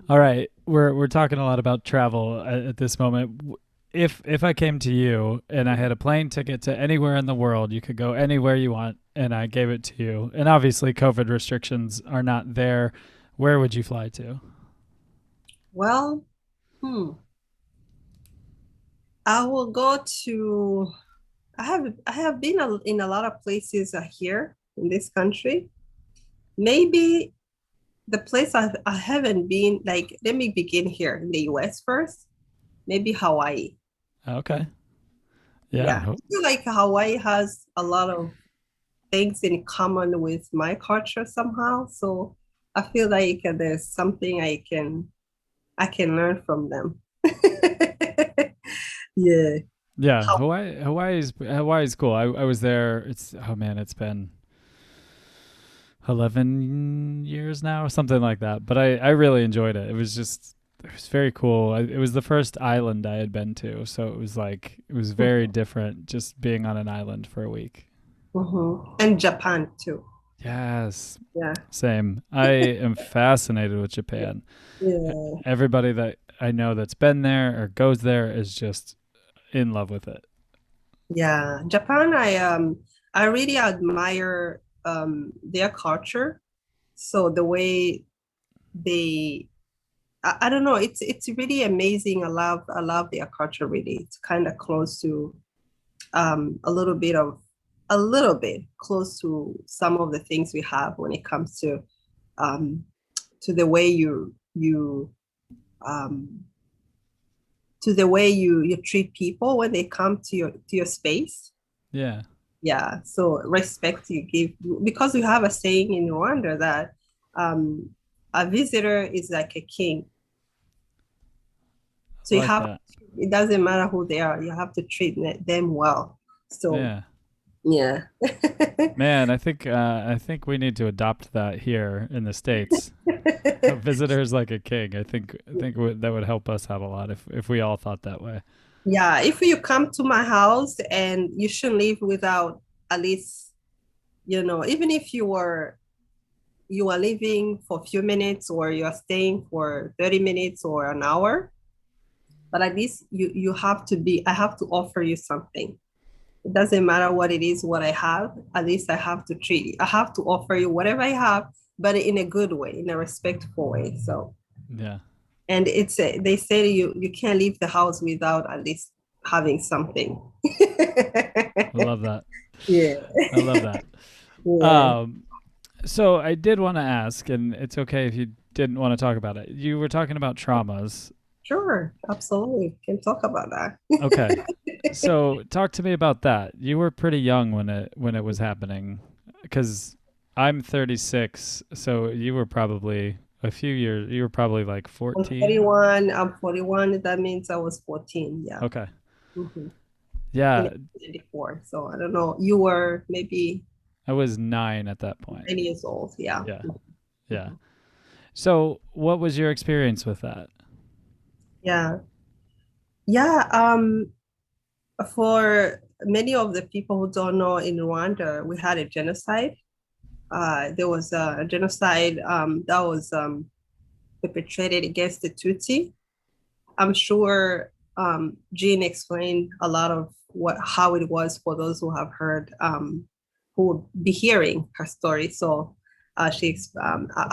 Speaker 1: All right, we're talking a lot about travel at this moment. If I came to you and I had a plane ticket to anywhere in the world, you could go anywhere you want, and I gave it to you, and obviously COVID restrictions are not there, where would you fly to?
Speaker 2: Well, I will go to. I have been in a lot of places here in this country. Maybe the place I haven't been, like, let me begin here in the US first. Maybe Hawaii.
Speaker 1: Okay.
Speaker 2: Yeah,
Speaker 1: Yeah.
Speaker 2: I feel like Hawaii has a lot of things in common with my culture somehow. So I feel like there's something I can learn from them. Yeah.
Speaker 1: Yeah, Hawaii's cool. I was there. Oh man, it's been 11 years now, something like that. But I really enjoyed it. It was very cool. It was the first island I had been to, so it was very different just being on an island for a week.
Speaker 2: And Japan too.
Speaker 1: Yes.
Speaker 2: Yeah.
Speaker 1: Same. I am fascinated with Japan.
Speaker 2: Yeah.
Speaker 1: Everybody that I know that's been there or goes there is just in love with it.
Speaker 2: Yeah. Japan, I really admire their culture. So the way they I don't know, it's really amazing. I love their culture really. It's kind of close to a little bit of a little bit close to some of the things we have when it comes um to the way um you treat people when they come to your space.
Speaker 1: Yeah.
Speaker 2: Yeah, so respect you give, because we have a saying in Rwanda that um a visitor is like a king.
Speaker 1: I
Speaker 2: So you
Speaker 1: like
Speaker 2: have,
Speaker 1: that.
Speaker 2: it doesn't matter who they are, you have to treat them well. So
Speaker 1: Yeah.
Speaker 2: yeah.
Speaker 1: Man, I think we need to adopt that here in the States. A visitor is like a king. I think that would help us out a lot if we all thought that way.
Speaker 2: Yeah, if you come to my house, and you shouldn't leave without at least, even if you are leaving for a few minutes, or you are staying for 30 minutes or an hour, but at least you have to be, I have to offer you something. It doesn't matter what it is, what I have, at least I have to treat you. I have to offer you whatever I have, but in a good way, in a respectful way. So,
Speaker 1: Yeah.
Speaker 2: and they say you can't leave the house without at least having something.
Speaker 1: I love that.
Speaker 2: Yeah.
Speaker 1: I love that.
Speaker 2: Yeah.
Speaker 1: Um, so I did want to ask, and it's okay if you didn't want to talk about it. You were talking about traumas.
Speaker 2: Sure, absolutely. Can talk about that.
Speaker 1: Okay. So talk to me about that. You were pretty young when it was happening, because I'm 36, so you were probably a few years. You were probably like
Speaker 2: I'm
Speaker 1: 14.
Speaker 2: 41. I'm 41. That means I was 14. Yeah.
Speaker 1: Okay.
Speaker 2: Mm-hmm. In
Speaker 1: Yeah,
Speaker 2: 1994. So I don't know. You were maybe
Speaker 1: I was 9 at that point.
Speaker 2: 9 years old. Yeah.
Speaker 1: Yeah. Yeah.
Speaker 2: Mhm.
Speaker 1: So what was your experience with that?
Speaker 2: Yeah. Yeah. For many of the people who don't know, in Rwanda, we had a genocide. There was a genocide that was perpetrated against the Tutsi. I'm sure Jean explained a lot of how it was for those who have heard, who would be hearing her story. So I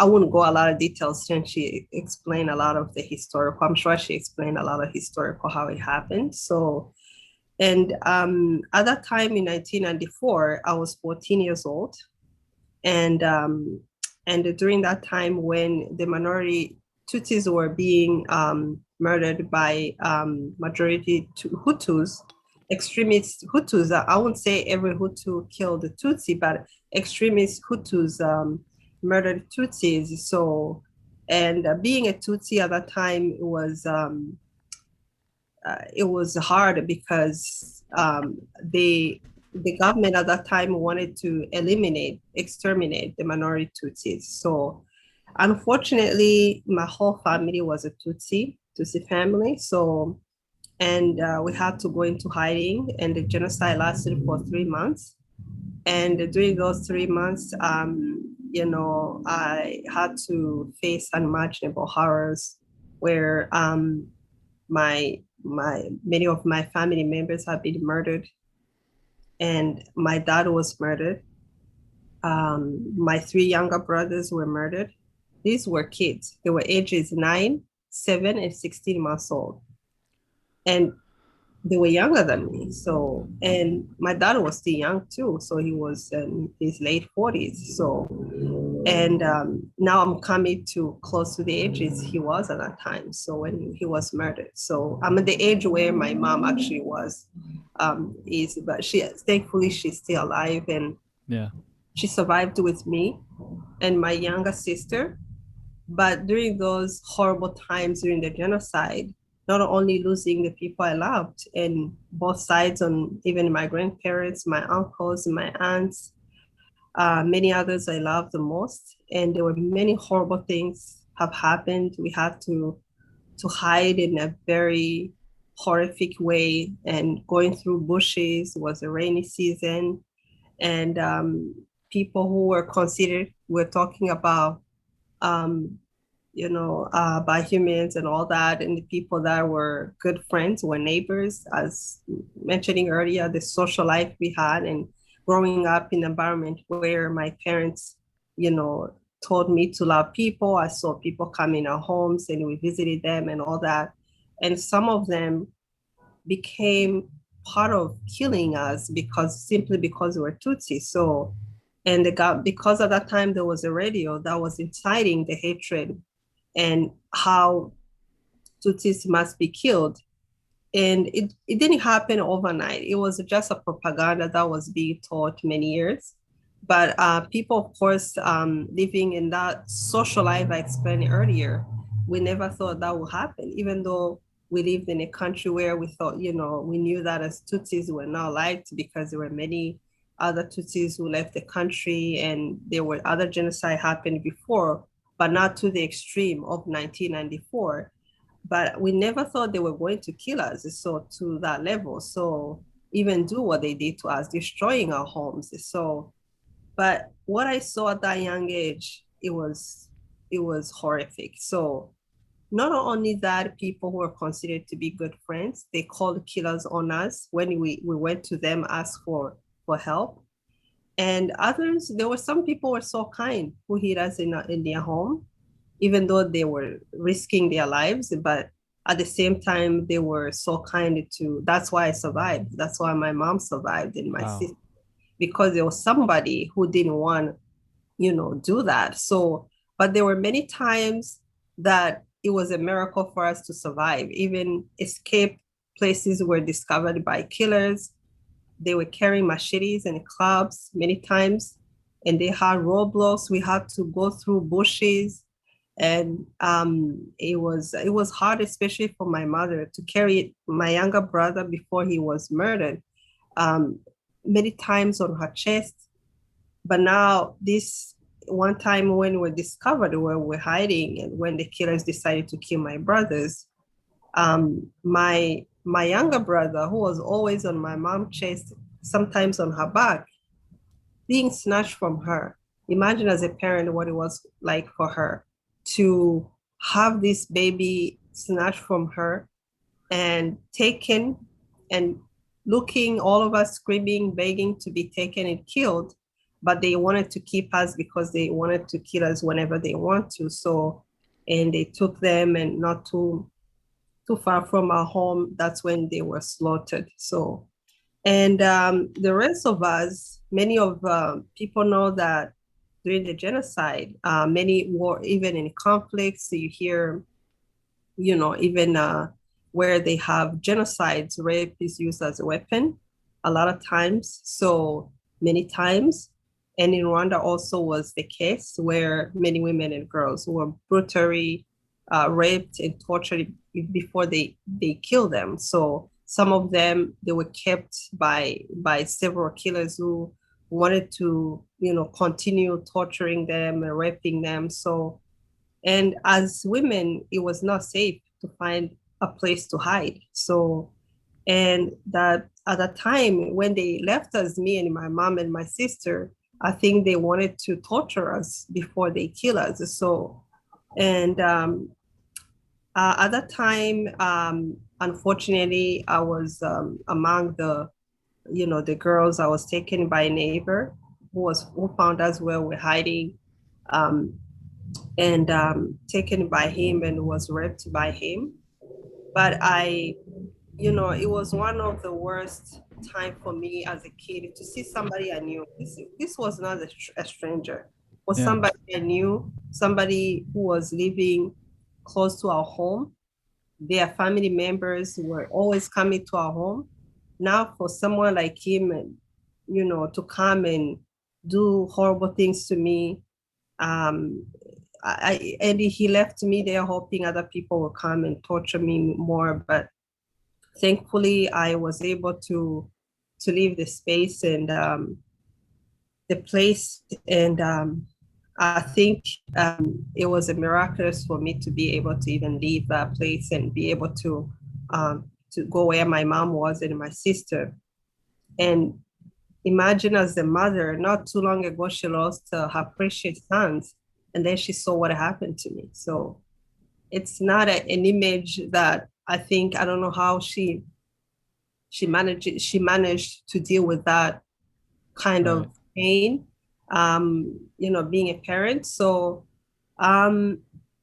Speaker 2: wouldn't go a lot of details since she explained a lot of the historical. I'm sure she explained a lot of historical how it happened. So, and at that time in 1994, I was 14 years old, and during that time when the minority Tutsis were being murdered by majority Hutus, extremist Hutus. I won't say every Hutu killed the Tutsi, but extremist Hutus murdered Tutsis. So, and being a Tutsi at that time it was hard because the government at that time wanted to exterminate the minority Tutsis. So unfortunately, my whole family was a Tutsi family. So, and we had to go into hiding, and the genocide lasted for 3 months. And during those 3 months, I had to face unimaginable horrors where my many of my family members have been murdered, and my dad was murdered. My three younger brothers were murdered. These were kids. They were ages 9, 7, and 16 months old. And they were younger than me. So, and my dad was still young too. So he was in his late 40s. So, and now I'm coming to close to the ages he was at that time. So when he was murdered. So I'm at the age where my mom actually was, but thankfully she's still alive, and
Speaker 1: Yeah.
Speaker 2: she survived with me and my younger sister. But during those horrible times during the genocide, not only losing the people I loved, and both sides, on even my grandparents, my uncles, my aunts, many others I loved the most. And there were many horrible things have happened. We had to hide in a very horrific way, and going through bushes. It was a rainy season, and people who were considered, we're talking about, by humans and all that, and the people that were good friends, were neighbors, as mentioning earlier, the social life we had, and growing up in an environment where my parents, told me to love people. I saw people come in our homes and we visited them and all that. And some of them became part of killing us simply because we were Tutsi. So, and because at that time there was a radio that was inciting the hatred and how Tutsis must be killed. And it didn't happen overnight. It was just a propaganda that was being taught many years. But people, of course, living in that social life I explained earlier, we never thought that would happen, even though we lived in a country where we thought, we knew that as Tutsis were not liked because there were many other Tutsis who left the country, and there were other genocide happened before, but not to the extreme of 1994. But we never thought they were going to kill us so to that level. So even do what they did to us, destroying our homes. So, but what I saw at that young age, it was horrific. So not only that, people who were considered to be good friends, they called killers on us when we went to them, asked for help. And others, there were some people who were so kind who hid us in their home, even though they were risking their lives. But at the same time, they were so kind that's why I survived. That's why my mom survived and my sister, because there was somebody who didn't want, do that. So, but there were many times that it was a miracle for us to survive. Even escape places were discovered by killers. They were carrying machetes and clubs many times, and they had roadblocks. We had to go through bushes, and it was hard, especially for my mother, to carry my younger brother before he was murdered, many times on her chest. But now this one time when we discovered where we're hiding, and when the killers decided to kill my brothers, my younger brother, who was always on my mom's chest, sometimes on her back, being snatched from her. Imagine as a parent what it was like for her to have this baby snatched from her and taken, and looking, all of us screaming, begging to be taken and killed. But they wanted to keep us because they wanted to kill us whenever they want to. So, and they took them, and not too far from our home, that's when they were slaughtered. So, and the rest of us, many of people know that during the genocide, many were even in conflicts. So you hear, even where they have genocides, rape is used as a weapon a lot of times. So many times. And in Rwanda also was the case where many women and girls were brutally raped and tortured before they kill them. So some of them, they were kept by several killers who wanted to, continue torturing them and raping them. So, and as women, it was not safe to find a place to hide. So, and that at the time when they left us, me and my mom and my sister, I think they wanted to torture us before they kill us. So, and at that time, unfortunately, I was among the girls. I was taken by a neighbor who found us where we're hiding, and taken by him and was raped by him. But it was one of the worst time for me as a kid to see somebody I knew. This was not a stranger. It was somebody I knew, somebody who was living close to our home. Their family members were always coming to our home. Now for someone like him, to come and do horrible things to me, and he left me there hoping other people will come and torture me more. But thankfully, I was able to leave the space and the place, and I think it was a miraculous for me to be able to even leave that place and be able to go where my mom was and my sister. And imagine as a mother, not too long ago, she lost her precious sons, and then she saw what happened to me. So it's not an image that I think, I don't know how she managed to deal with that kind
Speaker 1: Right.
Speaker 2: of pain, being a parent. So um,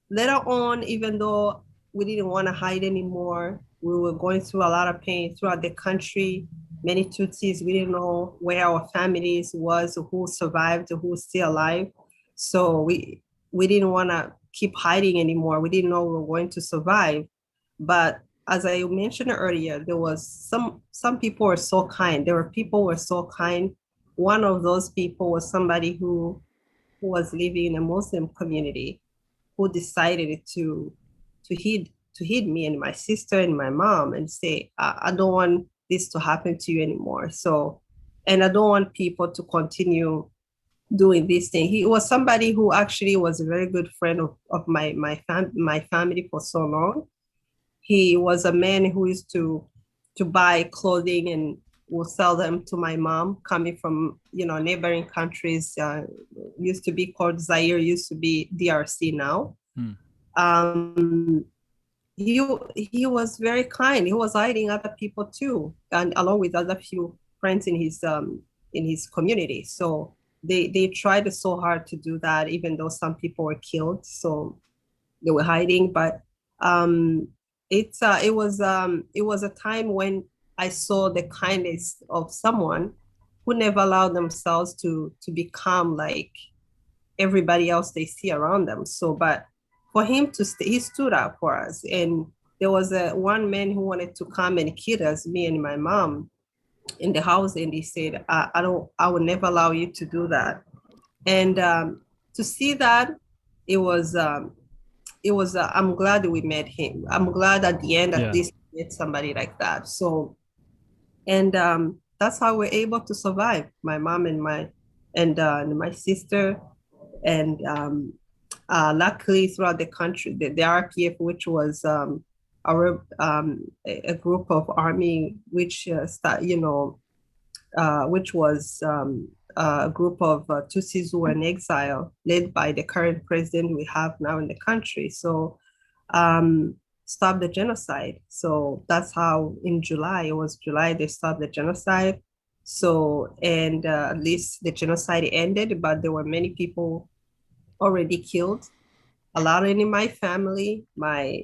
Speaker 2: later on, even though we didn't want to hide anymore, we were going through a lot of pain throughout the country. Many Tutsis, we didn't know where our families was, who survived, who was still alive. So we didn't want to keep hiding anymore. We didn't know we were going to survive. But as I mentioned earlier, there was some people were so kind. There were people who were so kind. One of those people was somebody who was living in a Muslim community, who decided to hit me and my sister and my mom and say, I don't want this to happen to you anymore. So, and I don't want people to continue doing this thing. He was somebody who actually was a very good friend of my family for so long. He was a man who used to buy clothing and will sell them to my mom, coming from neighboring countries. Used to be called Zaire, used to be DRC now.
Speaker 1: Hmm.
Speaker 2: Um, he was very kind. He was hiding other people too, and along with other few friends in his community. So they tried so hard to do that, even though some people were killed. So they were hiding, but um, it was a time when I saw the kindness of someone who never allowed themselves to become like everybody else they see around them. So, but for him to he stood up for us, and there was one man who wanted to come and kill us, me and my mom, in the house, and he said, I will never allow you to do that. And to see that, it was I'm glad we met him. I'm glad at the end at
Speaker 1: Yeah.
Speaker 2: least we met somebody like that. So, and that's how we're able to survive, my mom and my sister. And luckily throughout the country, the RPF, which was a group of army which which was a group of Tutsis who were in exile, led by the current president we have now in the country. So um, stop the genocide. So that's how in July, it was July, they stopped the genocide. So, and at least the genocide ended, but there were many people already killed. A lot in my family, my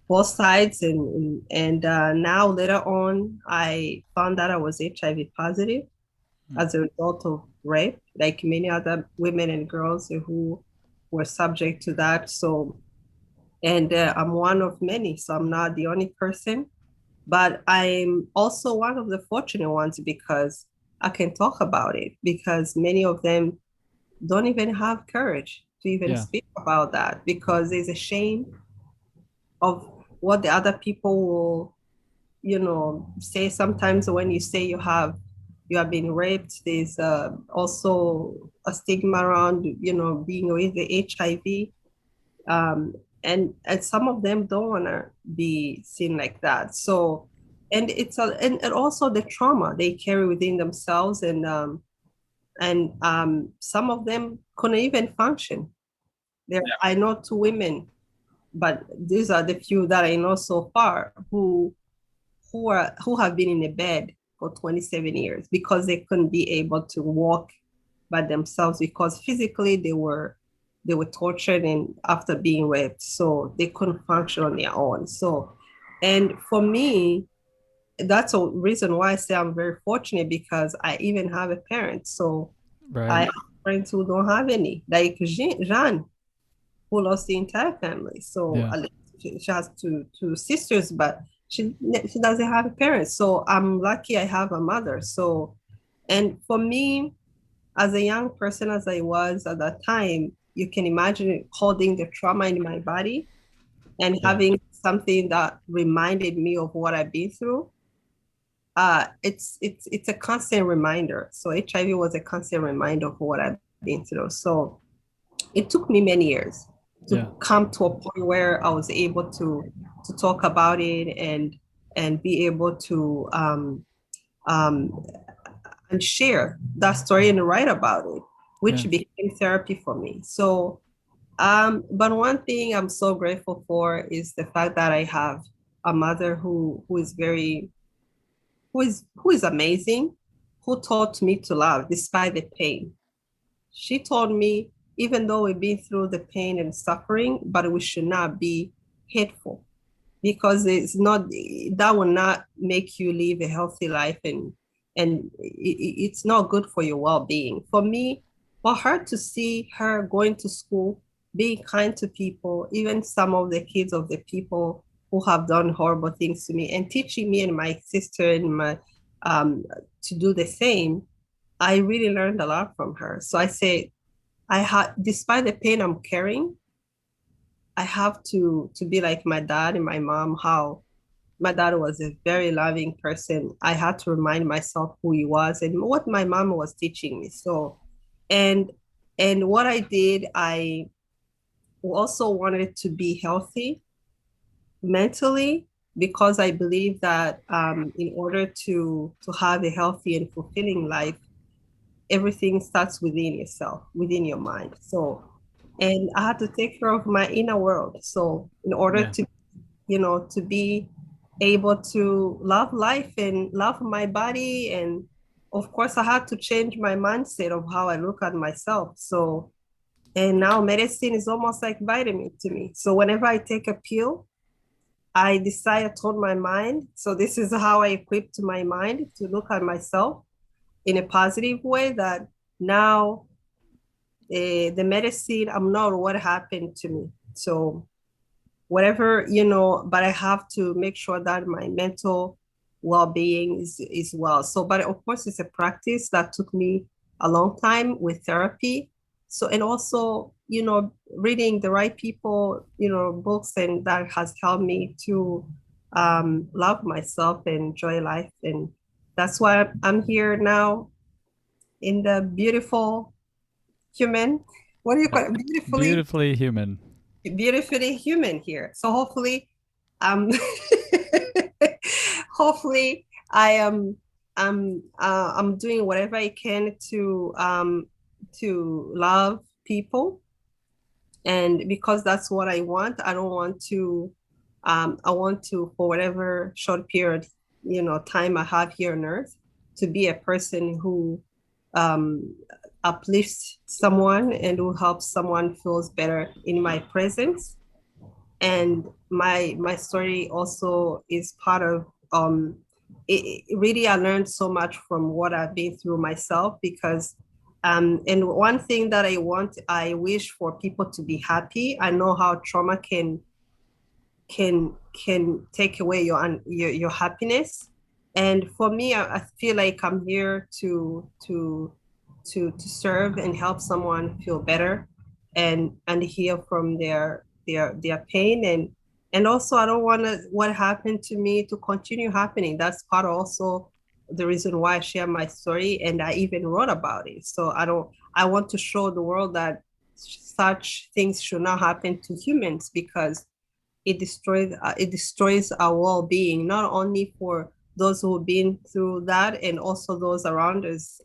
Speaker 2: both sides, and now later on, I found out I was HIV positive as a result of rape, like many other women and girls who were subject to that. So, and I'm one of many, so I'm not the only person, but I'm also one of the fortunate ones because I can talk about it, because many of them don't even have courage to even
Speaker 1: Yeah.
Speaker 2: speak about that, because there's a shame of what the other people will say. Sometimes when you say you have been raped, there's also a stigma around being with the HIV, and some of them don't want to be seen like that. So, and and also the trauma they carry within themselves, and some of them couldn't even function. I know two women, but these are the few that I know so far who have been in a bed for 27 years because they couldn't be able to walk by themselves, because physically they were tortured and after being raped, so they couldn't function on their own. So, and for me, that's a reason why I say I'm very fortunate, because I even have a parent. So I
Speaker 1: Right.
Speaker 2: have friends who don't have any, like Jean, who lost the entire family. So
Speaker 1: Yeah.
Speaker 2: she has two sisters, but she doesn't have a parent. So I'm lucky I have a mother. So, and for me, as a young person as I was at that time, you can imagine holding the trauma in my body and
Speaker 1: Yeah.
Speaker 2: having something that reminded me of what I've been through. It's a constant reminder. So HIV was a constant reminder of what I've been through. So it took me many years
Speaker 1: Yeah.
Speaker 2: to come to a point where I was able to talk about it and be able to um, and share that story and write about it, which
Speaker 1: Yeah.
Speaker 2: became therapy for me. So, but one thing I'm so grateful for is the fact that I have a mother who is very who is amazing, who taught me to love despite the pain. She told me, even though we've been through the pain and suffering, but we should not be hateful because it's not that will not make you live a healthy life and it's not good for your well-being. For me, for her to see her going to school, being kind to people, even some of the kids of the people who have done horrible things to me, and teaching me and my sister and my um, to do the same, I really learned a lot from her. So I say, I had, despite the pain I'm carrying, I have to be like my dad and my mom, how my dad was a very loving person. I had to remind myself who he was and what my mom was teaching me. So, and and what I did, I also wanted to be healthy mentally because I believe that in order to have a healthy and fulfilling life, everything starts within yourself, within your mind. So, and I had to take care of my inner world. So, in order
Speaker 1: Yeah.
Speaker 2: to, to be able to love life and love my body, and of course, I had to change my mindset of how I look at myself. So, and now medicine is almost like vitamin to me. So, whenever I take a pill, I decide, I told my mind. So, this is how I equipped my mind to look at myself in a positive way, that now the medicine, I'm not what happened to me. So whatever, but I have to make sure that my mental well-being is well. So, but of course, it's a practice that took me a long time with therapy. So, and also, reading the right people, books, and that has helped me to love myself and enjoy life. And that's why I'm here now in the beautiful human, what do you call it?
Speaker 1: Beautifully human.
Speaker 2: Beautifully human here. So hopefully, um, hopefully I am I'm doing whatever I can to love people, and because that's what I want. I don't want to I want to, for whatever short period time I have here on earth, to be a person who um uplifts someone and who helps someone feels better in my presence. And my story also is part of really, I learned so much from what I've been through myself, because and one thing that I wish for people to be happy. I know how trauma can take away your happiness. And for me, I feel like I'm here to serve and help someone feel better and heal from their pain. And also, I don't want what happened to me to continue happening. That's part also the reason why I share my story, and I even wrote about it. So I want to show the world that such things should not happen to humans, because it destroys our well-being, not only for those who have been through that, and also those around us.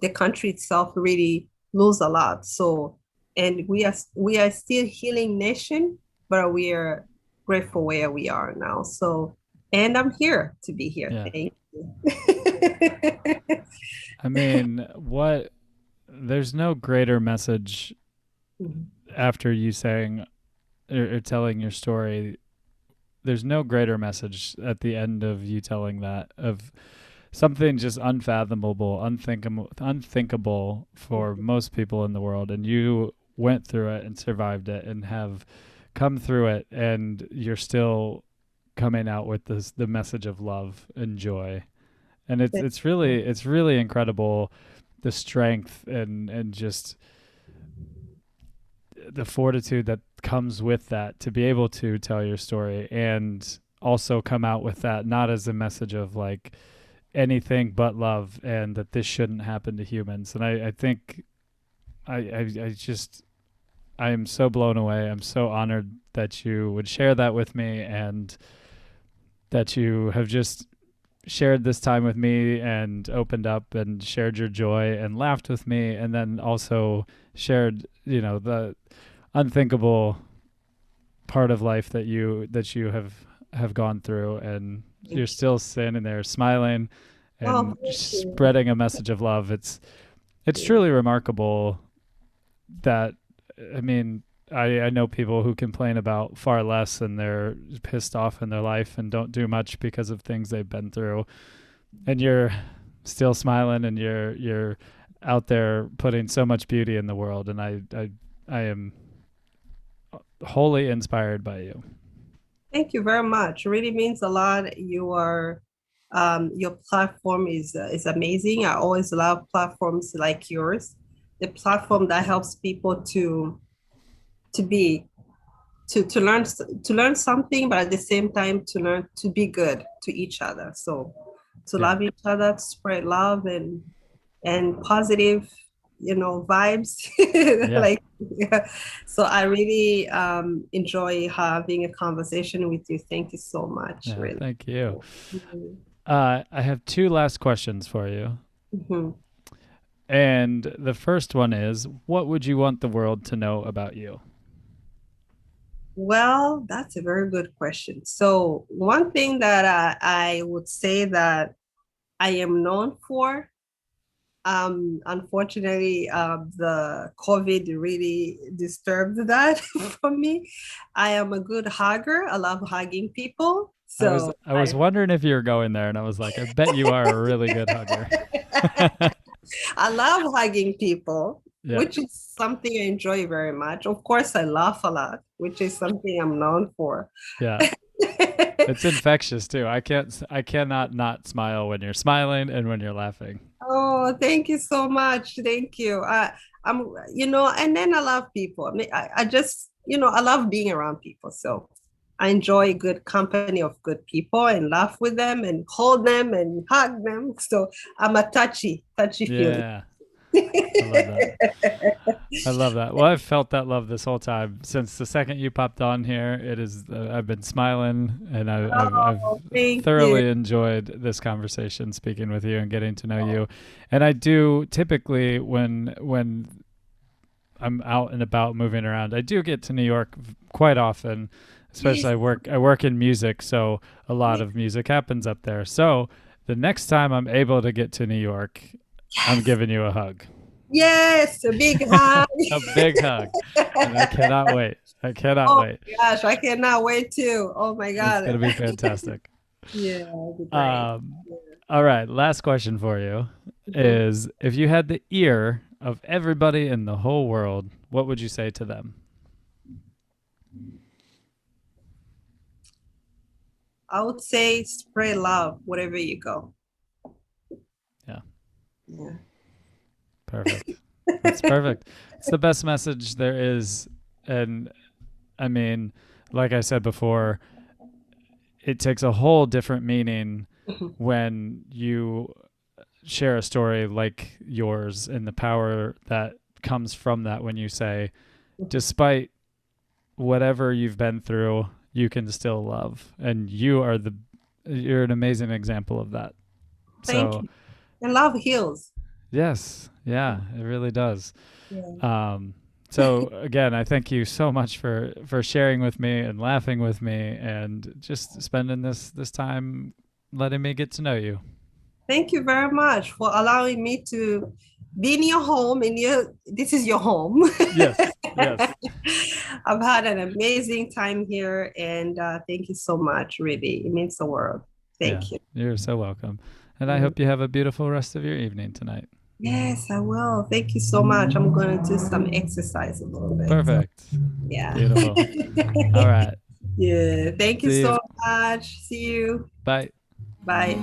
Speaker 2: The country itself really lose a lot. So, and we are still healing nation, but we are grateful where we are now. So, and I'm here to be here.
Speaker 1: Yeah.
Speaker 2: Thank you.
Speaker 1: I mean, there's no greater message after you saying or telling your story. There's no greater message at the end of you telling that, of something just unfathomable, unthinkable for most people in the world. And you went through it and survived it and have come through it, and you're still coming out with the message of love and joy. And it's really incredible, the strength and just the fortitude that comes with that, to be able to tell your story and also come out with that, not as a message of like anything but love, and that this shouldn't happen to humans. And I think I just, I am so blown away. I'm so honored that you would share that with me, and that you have just shared this time with me and opened up and shared your joy and laughed with me, and then also shared, the unthinkable part of life that you have gone through, and you're still standing there smiling and spreading a message of love. It's truly remarkable that, I mean, I know people who complain about far less and they're pissed off in their life and don't do much because of things they've been through. And you're still smiling and you're out there putting so much beauty in the world. And I am wholly inspired by you.
Speaker 2: Thank you very much. It really means a lot. Your platform is amazing. I always love platforms like yours. The platform that helps people to learn something, but at the same time to learn to be good to each other. So to love each other, to spread love and positive, vibes. So I really enjoy having a conversation with you. Thank you so much.
Speaker 1: Yeah,
Speaker 2: really.
Speaker 1: Thank you. I have 2 last questions for you.
Speaker 2: Mm-hmm.
Speaker 1: And the first one is, what would you want the world to know about you?
Speaker 2: Well, that's a very good question. So one thing that I would say that I am known for, unfortunately, the COVID really disturbed that for me. I am a good hugger. I love hugging people. So
Speaker 1: I was wondering if you were going there, and I was like, I bet you are a really good hugger.
Speaker 2: I love hugging people, which is something I enjoy very much. Of course, I laugh a lot, which is something I'm known for.
Speaker 1: Yeah. It's infectious too. I cannot not smile when you're smiling and when you're laughing.
Speaker 2: Oh, thank you so much. Thank you. I'm, and then I love people. I mean, I just, I love being around people. So I enjoy good company of good people and laugh with them and hold them and hug them. So I'm a touchy feeling.
Speaker 1: Yeah. I love that. I love that. Well, I've felt that love this whole time since the second you popped on here. It is. I've been smiling, and I've thoroughly enjoyed this conversation, speaking with you and getting to know you. And I do typically when I'm out and about moving around, I do get to New York quite often. Especially I work in music, so a lot of music happens up there. So the next time I'm able to get to New York, I'm giving you a hug.
Speaker 2: Yes, a big hug.
Speaker 1: A big hug. And I cannot wait. I cannot wait.
Speaker 2: Oh my gosh, I cannot wait too. Oh my God.
Speaker 1: It's going to be fantastic.
Speaker 2: Yeah.
Speaker 1: All right. Last question for you is, if you had the ear of everybody in the whole world, what would you say to them?
Speaker 2: I would say spread love wherever you go. Yeah.
Speaker 1: Perfect. That's perfect. It's the best message there is. And I mean, like I said before, it takes a whole different meaning when you share a story like yours and the power that comes from that when you say, despite whatever you've been through, you can still love. And you're an amazing example of that.
Speaker 2: Thank you. And love heals.
Speaker 1: Yes. Yeah, it really does.
Speaker 2: Yeah.
Speaker 1: So again, I thank you so much for sharing with me and laughing with me and just spending this time letting me get to know you.
Speaker 2: Thank you very much for allowing me to be in your home. This is your home.
Speaker 1: Yes. Yes.
Speaker 2: I've had an amazing time here, and thank you so much. Really, it means the world. Thank you.
Speaker 1: You're so welcome. And I hope you have a beautiful rest of your evening tonight.
Speaker 2: Yes, I will. Thank you so much. I'm going to do some exercise a little bit.
Speaker 1: Perfect.
Speaker 2: Yeah.
Speaker 1: Beautiful. All right.
Speaker 2: Yeah. Thank you so much. See you.
Speaker 1: Bye.
Speaker 2: Bye.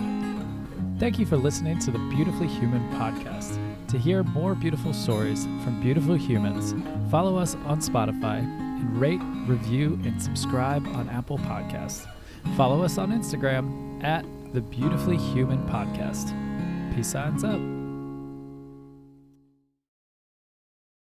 Speaker 1: Thank you for listening to the Beautifully Human podcast. To hear more beautiful stories from beautiful humans, follow us on Spotify and rate, review, and subscribe on Apple Podcasts. Follow us on Instagram at the Beautifully Human Podcast. Peace signs up.